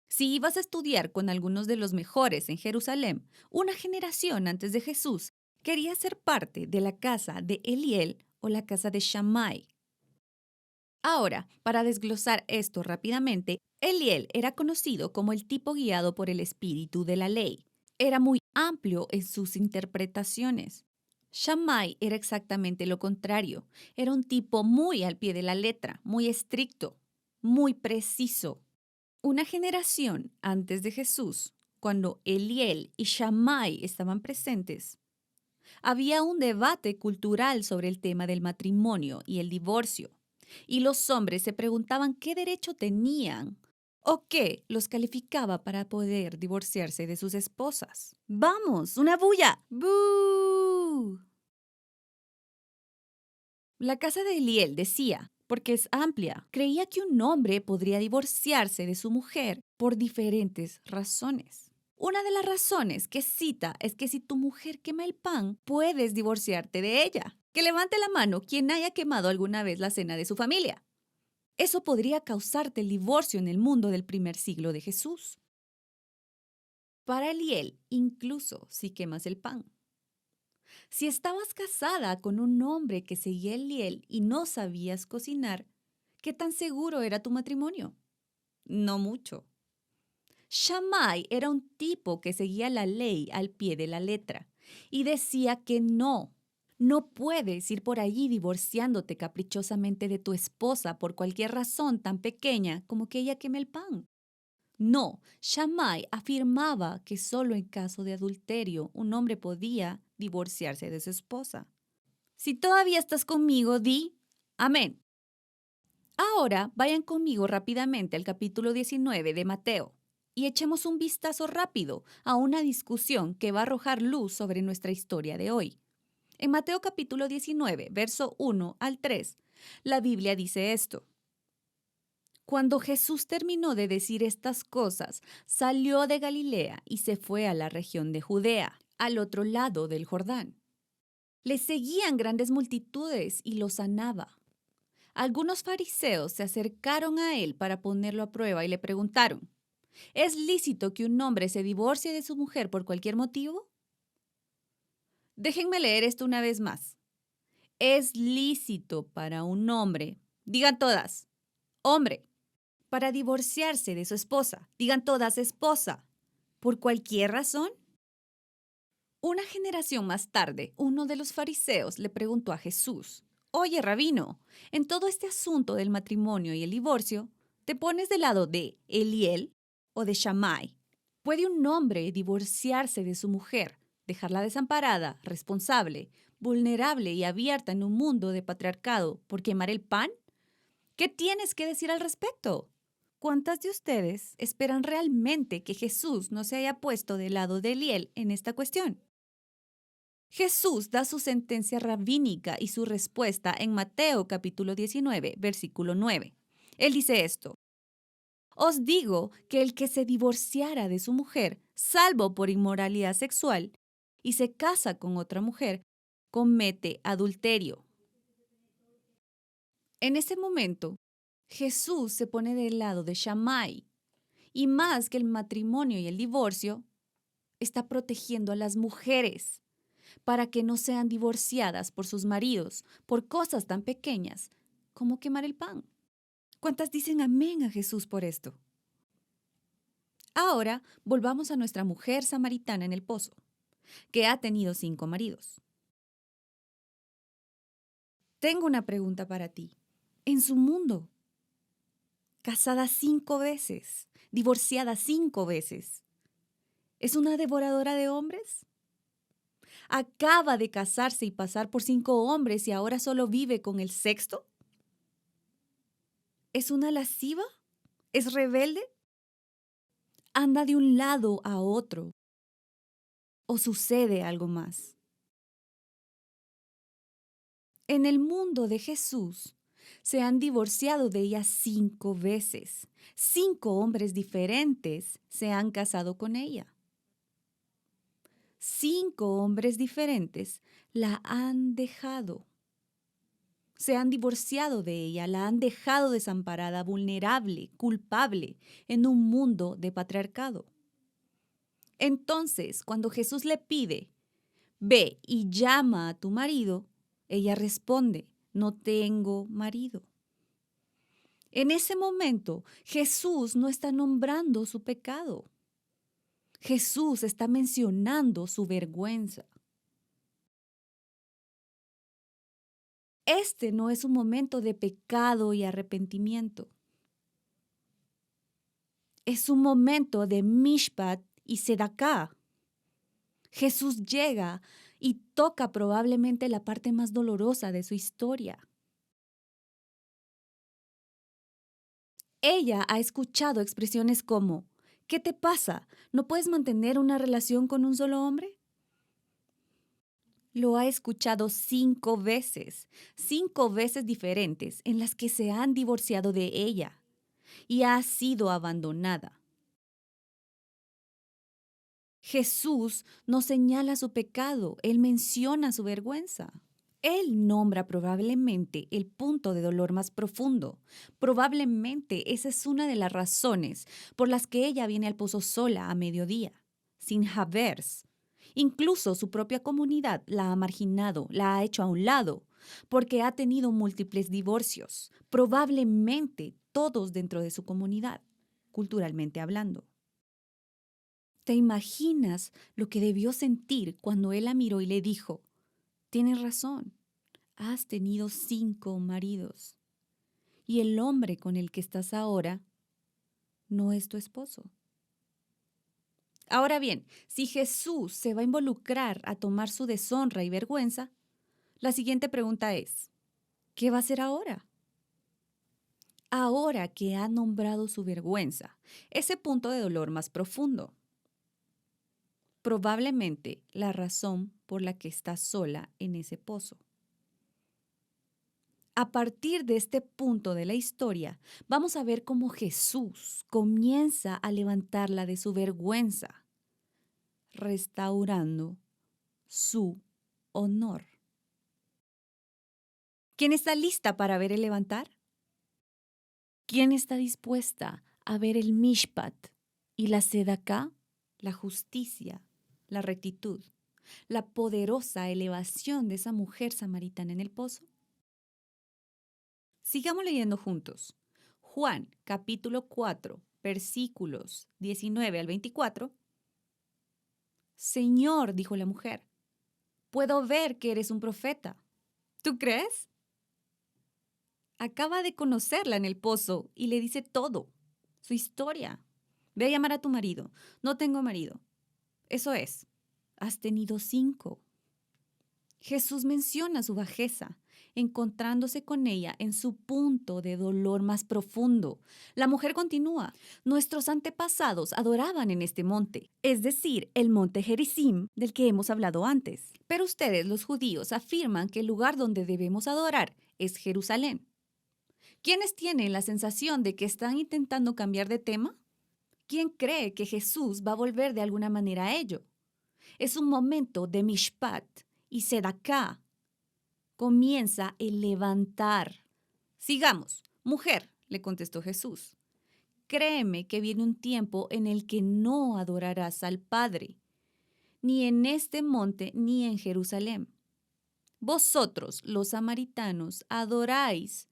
Si ibas a estudiar con algunos de los mejores en Jerusalén, una generación antes de Jesús quería ser parte de la casa de Eliel o la casa de Shammai. Ahora, para desglosar esto rápidamente, Eliel era conocido como el tipo guiado por el espíritu de la ley. Era muy amplio en sus interpretaciones. Shammai era exactamente lo contrario. Era un tipo muy al pie de la letra, muy estricto, muy preciso. Una generación antes de Jesús, cuando Eliel y Shammai estaban presentes, había un debate cultural sobre el tema del matrimonio y el divorcio, y los hombres se preguntaban qué derecho tenían o qué los calificaba para poder divorciarse de sus esposas. ¡Vamos, una bulla! ¡Bú! La casa de Eliel decía, porque es amplia, creía que un hombre podría divorciarse de su mujer por diferentes razones. Una de las razones que cita es que si tu mujer quema el pan, puedes divorciarte de ella. Que levante la mano quien haya quemado alguna vez la cena de su familia. Eso podría causarte el divorcio en el mundo del primer siglo de Jesús. para Eliel, incluso si quemas el pan. Si estabas casada con un hombre que seguía Eliel y no sabías cocinar, ¿qué tan seguro era tu matrimonio? No mucho. Shammai era un tipo que seguía la ley al pie de la letra y decía que no puedes ir por allí divorciándote caprichosamente de tu esposa por cualquier razón tan pequeña como que ella queme el pan. No, Shammai afirmaba que solo en caso de adulterio un hombre podía divorciarse de su esposa. Si todavía estás conmigo, di amén. Ahora vayan conmigo rápidamente al capítulo 19 de Mateo y echemos un vistazo rápido a una discusión que va a arrojar luz sobre nuestra historia de hoy. En Mateo capítulo 19, verso 1 al 3, la Biblia dice esto. Cuando Jesús terminó de decir estas cosas, salió de Galilea y se fue a la región de Judea, al otro lado del Jordán. Le seguían grandes multitudes y lo sanaba. Algunos fariseos se acercaron a él para ponerlo a prueba y le preguntaron, ¿es lícito que un hombre se divorcie de su mujer por cualquier motivo? Déjenme leer esto una vez más. Es lícito para un hombre, digan todas, hombre, para divorciarse de su esposa, digan todas, esposa, por cualquier razón. Una generación más tarde, uno de los fariseos le preguntó a Jesús, oye, rabino, en todo este asunto del matrimonio y el divorcio, ¿te pones del lado de Eliel o de Shammai? ¿Puede un hombre divorciarse de su mujer, dejarla desamparada, responsable, vulnerable y abierta en un mundo de patriarcado por quemar el pan? ¿Qué tienes que decir al respecto? ¿Cuántas de ustedes esperan realmente que Jesús no se haya puesto del lado de Eliel en esta cuestión? Jesús da su sentencia rabínica y su respuesta en Mateo capítulo 19, versículo 9. Él dice esto. Os digo que el que se divorciara de su mujer, salvo por inmoralidad sexual, y se casa con otra mujer, comete adulterio. En ese momento, Jesús se pone del lado de Shammai, y más que el matrimonio y el divorcio, está protegiendo a las mujeres para que no sean divorciadas por sus maridos por cosas tan pequeñas como quemar el pan. ¿Cuántas dicen amén a Jesús por esto? Ahora volvamos a nuestra mujer samaritana en el pozo, que ha tenido 5 maridos. Tengo una pregunta para ti. En su mundo, casada 5 veces, divorciada 5 veces, ¿es una devoradora de hombres? ¿Acaba de casarse y pasar por 5 hombres y ahora solo vive con el sexto? ¿Es una lasciva? ¿Es rebelde? ¿Anda de un lado a otro? ¿O sucede algo más? En el mundo de Jesús se han divorciado de ella 5 veces. 5 hombres diferentes se han casado con ella. 5 hombres diferentes la han dejado. Se han divorciado de ella, la han dejado desamparada, vulnerable, culpable, en un mundo de patriarcado. Entonces, cuando Jesús le pide, ve y llama a tu marido, ella responde, no tengo marido. En ese momento, Jesús no está nombrando su pecado. Jesús está mencionando su vergüenza. Este no es un momento de pecado y arrepentimiento. Es un momento de mishpat y sedaká. Jesús llega y toca probablemente la parte más dolorosa de su historia. Ella ha escuchado expresiones como, ¿qué te pasa? ¿No puedes mantener una relación con un solo hombre? Lo ha escuchado 5 veces, 5 veces diferentes en las que se han divorciado de ella y ha sido abandonada. Jesús no señala su pecado, él menciona su vergüenza. Él nombra probablemente el punto de dolor más profundo. Probablemente esa es una de las razones por las que ella viene al pozo sola a mediodía. sin havers. Incluso su propia comunidad la ha marginado, la ha hecho a un lado, porque ha tenido múltiples divorcios, probablemente todos dentro de su comunidad, culturalmente hablando. ¿Te imaginas lo que debió sentir cuando él la miró y le dijo, tienes razón, has tenido 5 maridos y el hombre con el que estás ahora no es tu esposo? Ahora bien, si Jesús se va a involucrar a tomar su deshonra y vergüenza, la siguiente pregunta es, ¿qué va a hacer ahora? Ahora que ha nombrado su vergüenza, ese punto de dolor más profundo. Probablemente la razón por la que está sola en ese pozo. A partir de este punto de la historia, vamos a ver cómo Jesús comienza a levantarla de su vergüenza, restaurando su honor. ¿Quién está lista para ver el levantar? ¿Quién está dispuesta a ver el mishpat y la sedaká, la justicia, la rectitud, la poderosa elevación de esa mujer samaritana en el pozo? Sigamos leyendo juntos. Juan, capítulo 4, versículos 19 al 24. Señor, dijo la mujer, puedo ver que eres un profeta. ¿Tú crees? Acaba de conocerla en el pozo y le dice todo, su historia. Ve a llamar a tu marido. No tengo marido. Eso es, has tenido 5. Jesús menciona su bajeza, encontrándose con ella en su punto de dolor más profundo. La mujer continúa, nuestros antepasados adoraban en este monte, es decir, el monte Gerizim del que hemos hablado antes. Pero ustedes, los judíos, afirman que el lugar donde debemos adorar es Jerusalén. ¿Quiénes tienen la sensación de que están intentando cambiar de tema? ¿Quién cree que Jesús va a volver de alguna manera a ello? Es un momento de mishpat y sedaká. Comienza el levantar. Sigamos. Mujer, le contestó Jesús, créeme que viene un tiempo en el que no adorarás al Padre, ni en este monte ni en Jerusalén. Vosotros, los samaritanos, adoráis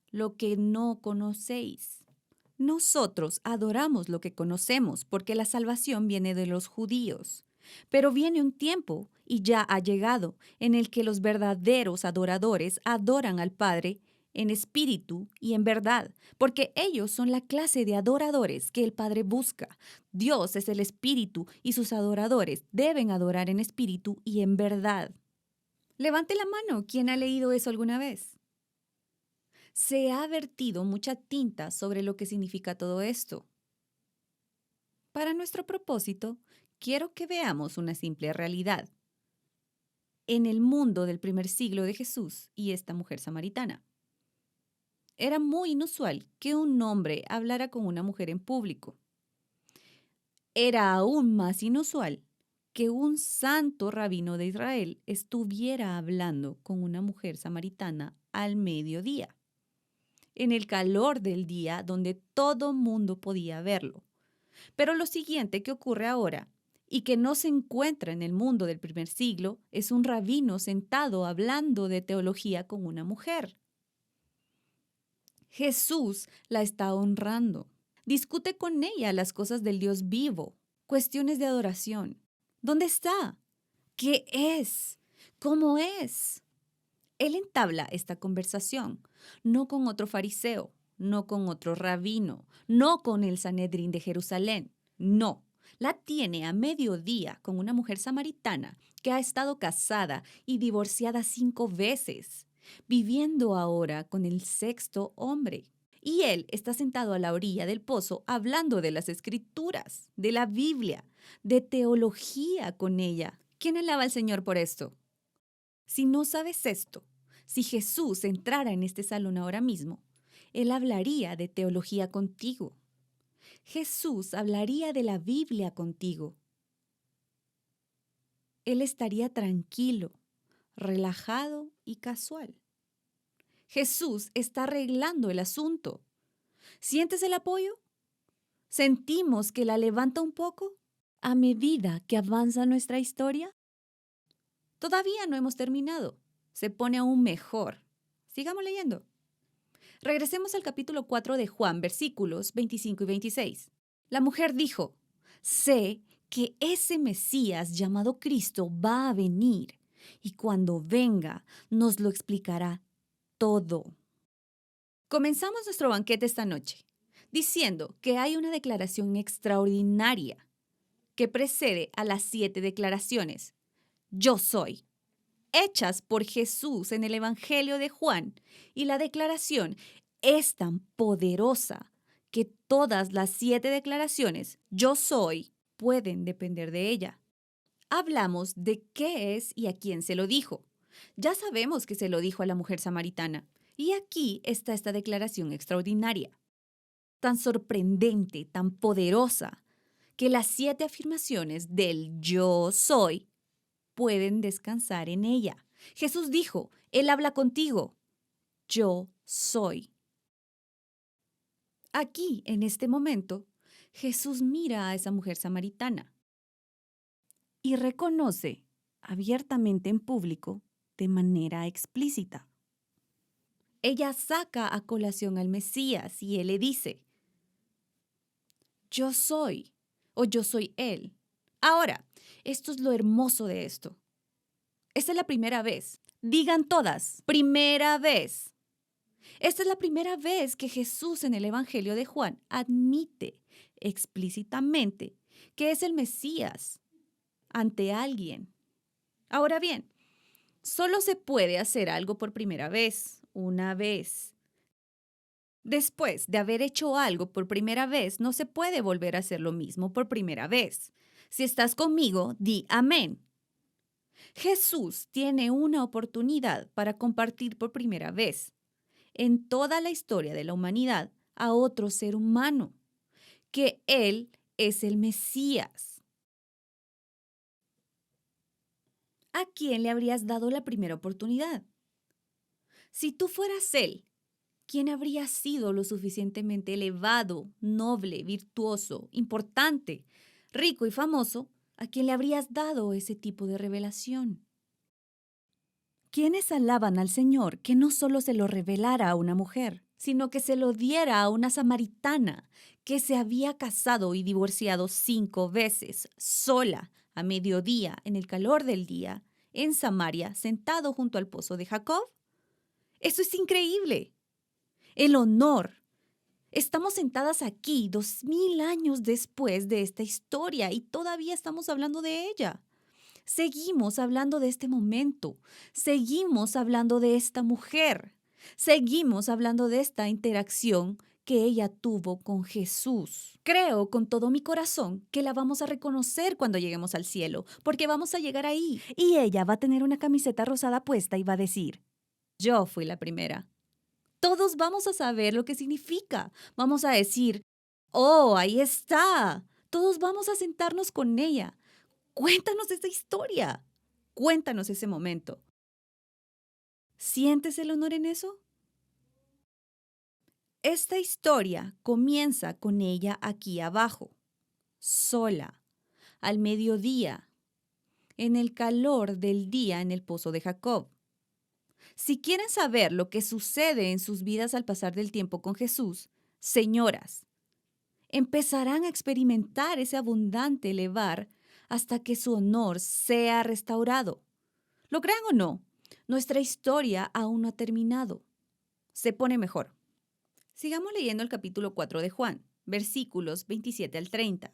lo que no conocéis. Nosotros adoramos lo que conocemos porque la salvación viene de los judíos. Pero viene un tiempo, y ya ha llegado, en el que los verdaderos adoradores adoran al Padre en espíritu y en verdad, porque ellos son la clase de adoradores que el Padre busca. Dios es el espíritu y sus adoradores deben adorar en espíritu y en verdad. Levante la mano, ¿quién ha leído eso alguna vez? Se ha vertido mucha tinta sobre lo que significa todo esto. Para nuestro propósito, quiero que veamos una simple realidad. En el mundo del primer siglo de Jesús y esta mujer samaritana, era muy inusual que un hombre hablara con una mujer en público. Era aún más inusual que un santo rabino de Israel estuviera hablando con una mujer samaritana al mediodía, en el calor del día donde todo mundo podía verlo. Pero lo siguiente que ocurre ahora y que no se encuentra en el mundo del primer siglo es un rabino sentado hablando de teología con una mujer. Jesús la está honrando. Discute con ella las cosas del Dios vivo, cuestiones de adoración. ¿Dónde está? ¿Qué es? ¿Cómo es? Él entabla esta conversación, no con otro fariseo, no con otro rabino, no con el Sanedrín de Jerusalén, no. La tiene a mediodía con una mujer samaritana que ha estado casada y divorciada 5 veces, viviendo ahora con el 6º hombre. Y él está sentado a la orilla del pozo hablando de las escrituras, de la Biblia, de teología con ella. ¿Quién alaba al Señor por esto? Si no sabes esto, si Jesús entrara en este salón ahora mismo, Él hablaría de teología contigo. Jesús hablaría de la Biblia contigo. Él estaría tranquilo, relajado y casual. Jesús está arreglando el asunto. ¿Sientes el apoyo? ¿Sentimos que la levanta un poco? a medida que avanza nuestra historia? Todavía no hemos terminado. Se pone aún mejor. Sigamos leyendo. Regresemos al capítulo 4 de Juan, versículos 25 y 26. La mujer dijo, sé que ese Mesías llamado Cristo va a venir y cuando venga nos lo explicará todo. Comenzamos nuestro banquete esta noche diciendo que hay una declaración extraordinaria que precede a las 7 declaraciones. Yo soy, hechas por Jesús en el Evangelio de Juan, y la declaración es tan poderosa que todas las 7 declaraciones, yo soy, pueden depender de ella. Hablamos de qué es y a quién se lo dijo. Ya sabemos que se lo dijo a la mujer samaritana, y aquí está esta declaración extraordinaria, tan sorprendente, tan poderosa, que las 7 afirmaciones del yo soy pueden descansar en ella. Jesús dijo, Él habla contigo. Yo soy. Aquí, en este momento, Jesús mira a esa mujer samaritana y reconoce abiertamente en público, de manera explícita. Ella saca a colación al Mesías y Él le dice, yo soy o yo soy Él. Ahora, esto es lo hermoso de esto. Esta es la primera vez. Digan todas, primera vez. Esta es la primera vez que Jesús en el Evangelio de Juan admite explícitamente que es el Mesías ante alguien. Ahora bien, solo se puede hacer algo por primera vez, una vez. Después de haber hecho algo por primera vez, no se puede volver a hacer lo mismo por primera vez. Si estás conmigo, di amén. Jesús tiene una oportunidad para compartir por primera vez en toda la historia de la humanidad a otro ser humano, que Él es el Mesías. ¿A quién le habrías dado la primera oportunidad? Si tú fueras Él, ¿quién habría sido lo suficientemente elevado, noble, virtuoso, importante, rico y famoso a quien le habrías dado ese tipo de revelación? ¿Quiénes alaban al Señor que no solo se lo revelara a una mujer, sino que se lo diera a una samaritana que se había casado y divorciado 5 veces, sola, a mediodía, en el calor del día, en Samaria, sentado junto al pozo de Jacob? ¡Eso es increíble! El honor. Estamos sentadas aquí 2000 años después de esta historia y todavía estamos hablando de ella. Seguimos hablando de este momento, seguimos hablando de esta mujer, seguimos hablando de esta interacción que ella tuvo con Jesús. Creo con todo mi corazón que la vamos a reconocer cuando lleguemos al cielo, porque vamos a llegar ahí y ella va a tener una camiseta rosada puesta y va a decir, yo fui la primera. Todos vamos a saber lo que significa. Vamos a decir, oh, ahí está. Todos vamos a sentarnos con ella. Cuéntanos esa historia. Cuéntanos ese momento. ¿Sientes el honor en eso? Esta historia comienza con ella aquí abajo, sola, al mediodía, en el calor del día en el pozo de Jacob. Si quieren saber lo que sucede en sus vidas al pasar del tiempo con Jesús, señoras, empezarán a experimentar ese abundante elevar hasta que su honor sea restaurado. Lo crean o no, nuestra historia aún no ha terminado. Se pone mejor. Sigamos leyendo el capítulo 4 de Juan, versículos 27 al 30.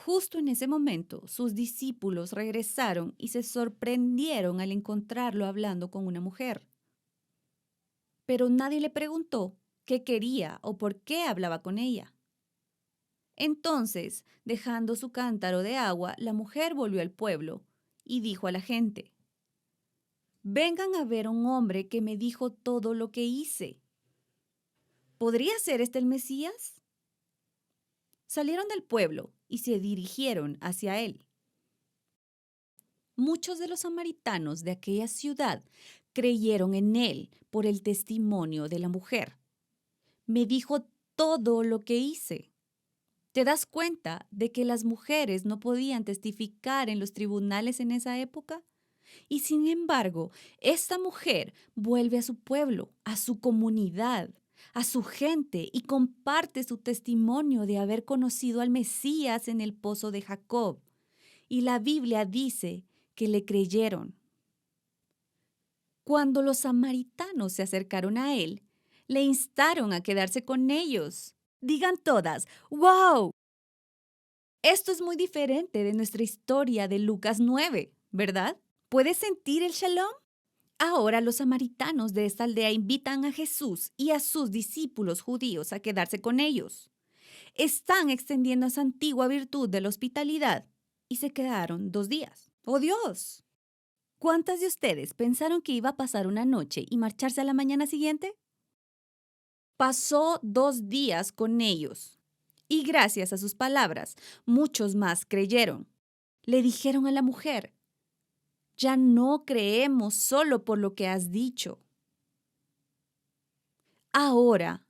Justo en ese momento, sus discípulos regresaron y se sorprendieron al encontrarlo hablando con una mujer. Pero nadie le preguntó qué quería o por qué hablaba con ella. Entonces, dejando su cántaro de agua, la mujer volvió al pueblo y dijo a la gente, vengan a ver a un hombre que me dijo todo lo que hice. ¿Podría ser este el Mesías? Salieron del pueblo y se dirigieron hacia él. Muchos de los samaritanos de aquella ciudad creyeron en él por el testimonio de la mujer. Me dijo todo lo que hice. ¿Te das cuenta de que las mujeres no podían testificar en los tribunales en esa época? Y sin embargo, esta mujer vuelve a su pueblo, a su comunidad, a su gente y comparte su testimonio de haber conocido al Mesías en el pozo de Jacob. Y la Biblia dice que le creyeron. Cuando los samaritanos se acercaron a él, le instaron a quedarse con ellos. Digan todas, ¡wow! Esto es muy diferente de nuestra historia de Lucas 9, ¿verdad? ¿Puedes sentir el shalom? Ahora los samaritanos de esta aldea invitan a Jesús y a sus discípulos judíos a quedarse con ellos. Están extendiendo esa antigua virtud de la hospitalidad y se quedaron 2 días. ¡Oh Dios! ¿Cuántas de ustedes pensaron que iba a pasar una noche y marcharse a la mañana siguiente? Pasó 2 días con ellos y gracias a sus palabras, muchos más creyeron. Le dijeron a la mujer, ya no creemos solo por lo que has dicho. Ahora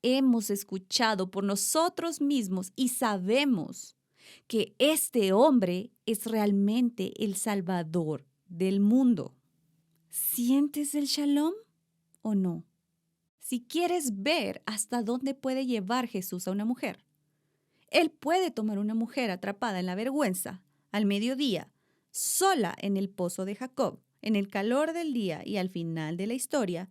hemos escuchado por nosotros mismos y sabemos que este hombre es realmente el Salvador del mundo. ¿Sientes el shalom o no? Si quieres ver hasta dónde puede llevar Jesús a una mujer, Él puede tomar una mujer atrapada en la vergüenza al mediodía, sola en el pozo de Jacob, en el calor del día y al final de la historia.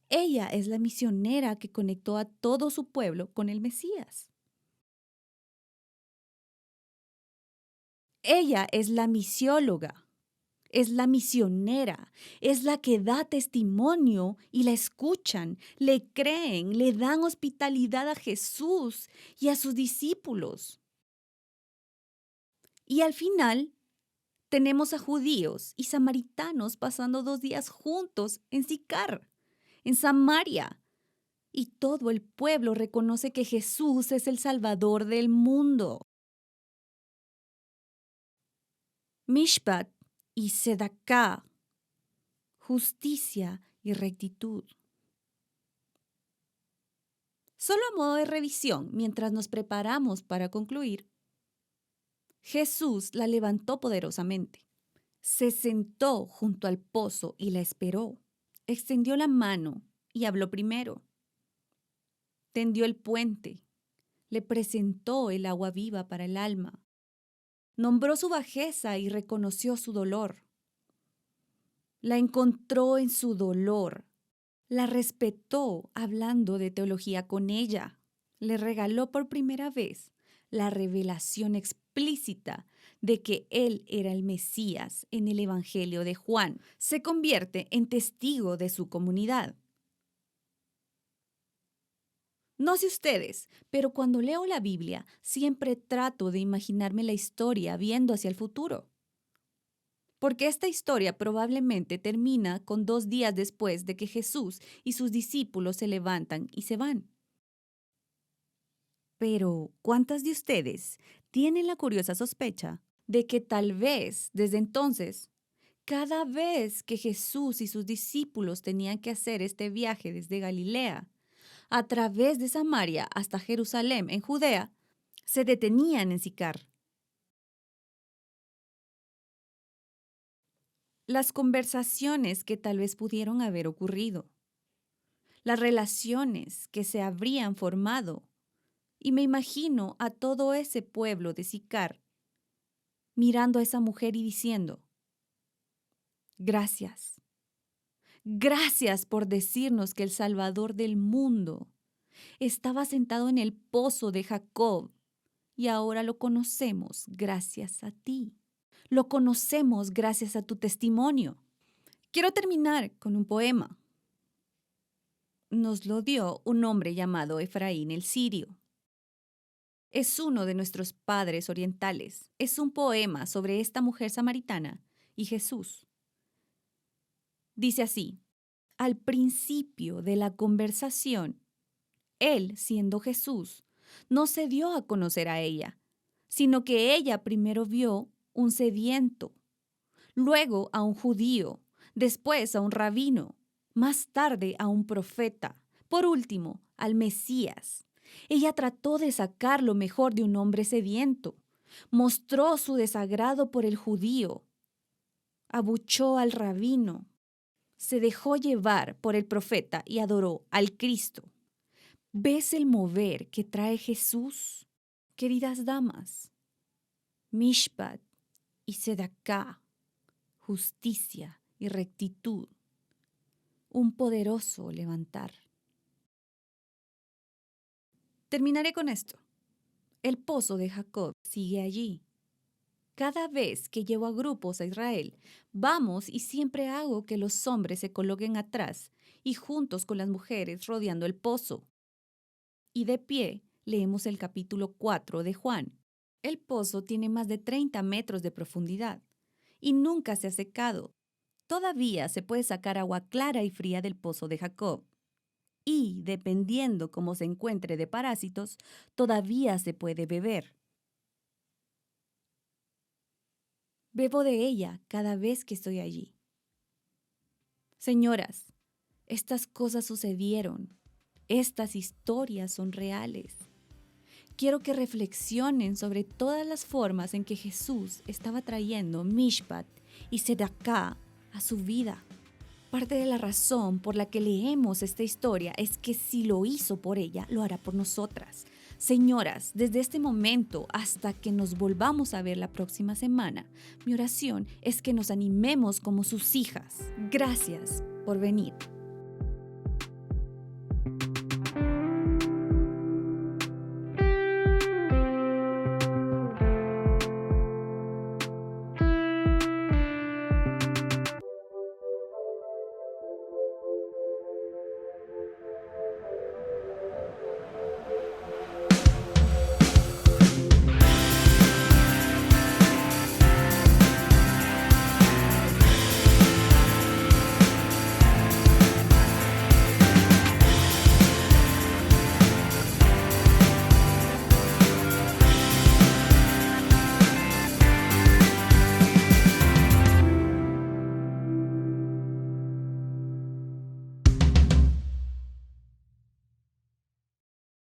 Ella es la misionera que conectó a todo su pueblo con el Mesías. Ella es la misióloga, es la misionera, es la que da testimonio y la escuchan, le creen, le dan hospitalidad a Jesús y a sus discípulos. Y al final tenemos a judíos y samaritanos pasando 2 días juntos en Sicar, en Samaria. Y todo el pueblo reconoce que Jesús es el Salvador del mundo. Mishpat y Sedaká, justicia y rectitud. Solo a modo de revisión, mientras nos preparamos para concluir, Jesús la levantó poderosamente. Se sentó junto al pozo y la esperó. Extendió la mano y habló primero. Tendió el puente. Le presentó el agua viva para el alma. Nombró su bajeza y reconoció su dolor. La encontró en su dolor. La respetó hablando de teología con ella. Le regaló por primera vez la revelación explícita de que él era el Mesías en el Evangelio de Juan. Se convierte en testigo de su comunidad. No sé ustedes, pero cuando leo la Biblia siempre trato de imaginarme la historia viendo hacia el futuro. Porque esta historia probablemente termina con 2 días después de que Jesús y sus discípulos se levantan y se van. Pero, ¿cuántas de ustedes tienen la curiosa sospecha de que tal vez desde entonces, cada vez que Jesús y sus discípulos tenían que hacer este viaje desde Galilea, a través de Samaria hasta Jerusalén en Judea, se detenían en Sicar? Las conversaciones que tal vez pudieron haber ocurrido, las relaciones que se habrían formado, y me imagino a todo ese pueblo de Sicar mirando a esa mujer y diciendo, gracias, gracias por decirnos que el Salvador del mundo estaba sentado en el pozo de Jacob y ahora lo conocemos gracias a ti. Lo conocemos gracias a tu testimonio. Quiero terminar con un poema. Nos lo dio un hombre llamado Efraín el Sirio. Es uno de nuestros padres orientales. Es un poema sobre esta mujer samaritana y Jesús. Dice así: al principio de la conversación, él, siendo Jesús, no se dio a conocer a ella, sino que ella primero vio un sediento, luego a un judío, después a un rabino, más tarde a un profeta, por último al Mesías. Ella trató de sacar lo mejor de un hombre sediento. Mostró su desagrado por el judío. Abuchó al rabino. Se dejó llevar por el profeta y adoró al Cristo. ¿Ves el mover que trae Jesús? Queridas damas, Mishpat y Sedaká, justicia y rectitud, un poderoso levantar. Terminaré con esto. El pozo de Jacob sigue allí. Cada vez que llevo a grupos a Israel, vamos y siempre hago que los hombres se coloquen atrás y juntos con las mujeres rodeando el pozo. Y de pie leemos el capítulo 4 de Juan. El pozo tiene más de 30 metros de profundidad y nunca se ha secado. Todavía se puede sacar agua clara y fría del pozo de Jacob. Y, dependiendo cómo se encuentre de parásitos, todavía se puede beber. Bebo de ella cada vez que estoy allí. Señoras, estas cosas sucedieron. Estas historias son reales. Quiero que reflexionen sobre todas las formas en que Jesús estaba trayendo Mishpat y Sedaká a su vida. Parte de la razón por la que leemos esta historia es que si lo hizo por ella, lo hará por nosotras. Señoras, desde este momento hasta que nos volvamos a ver la próxima semana, mi oración es que nos animemos como sus hijas. Gracias por venir.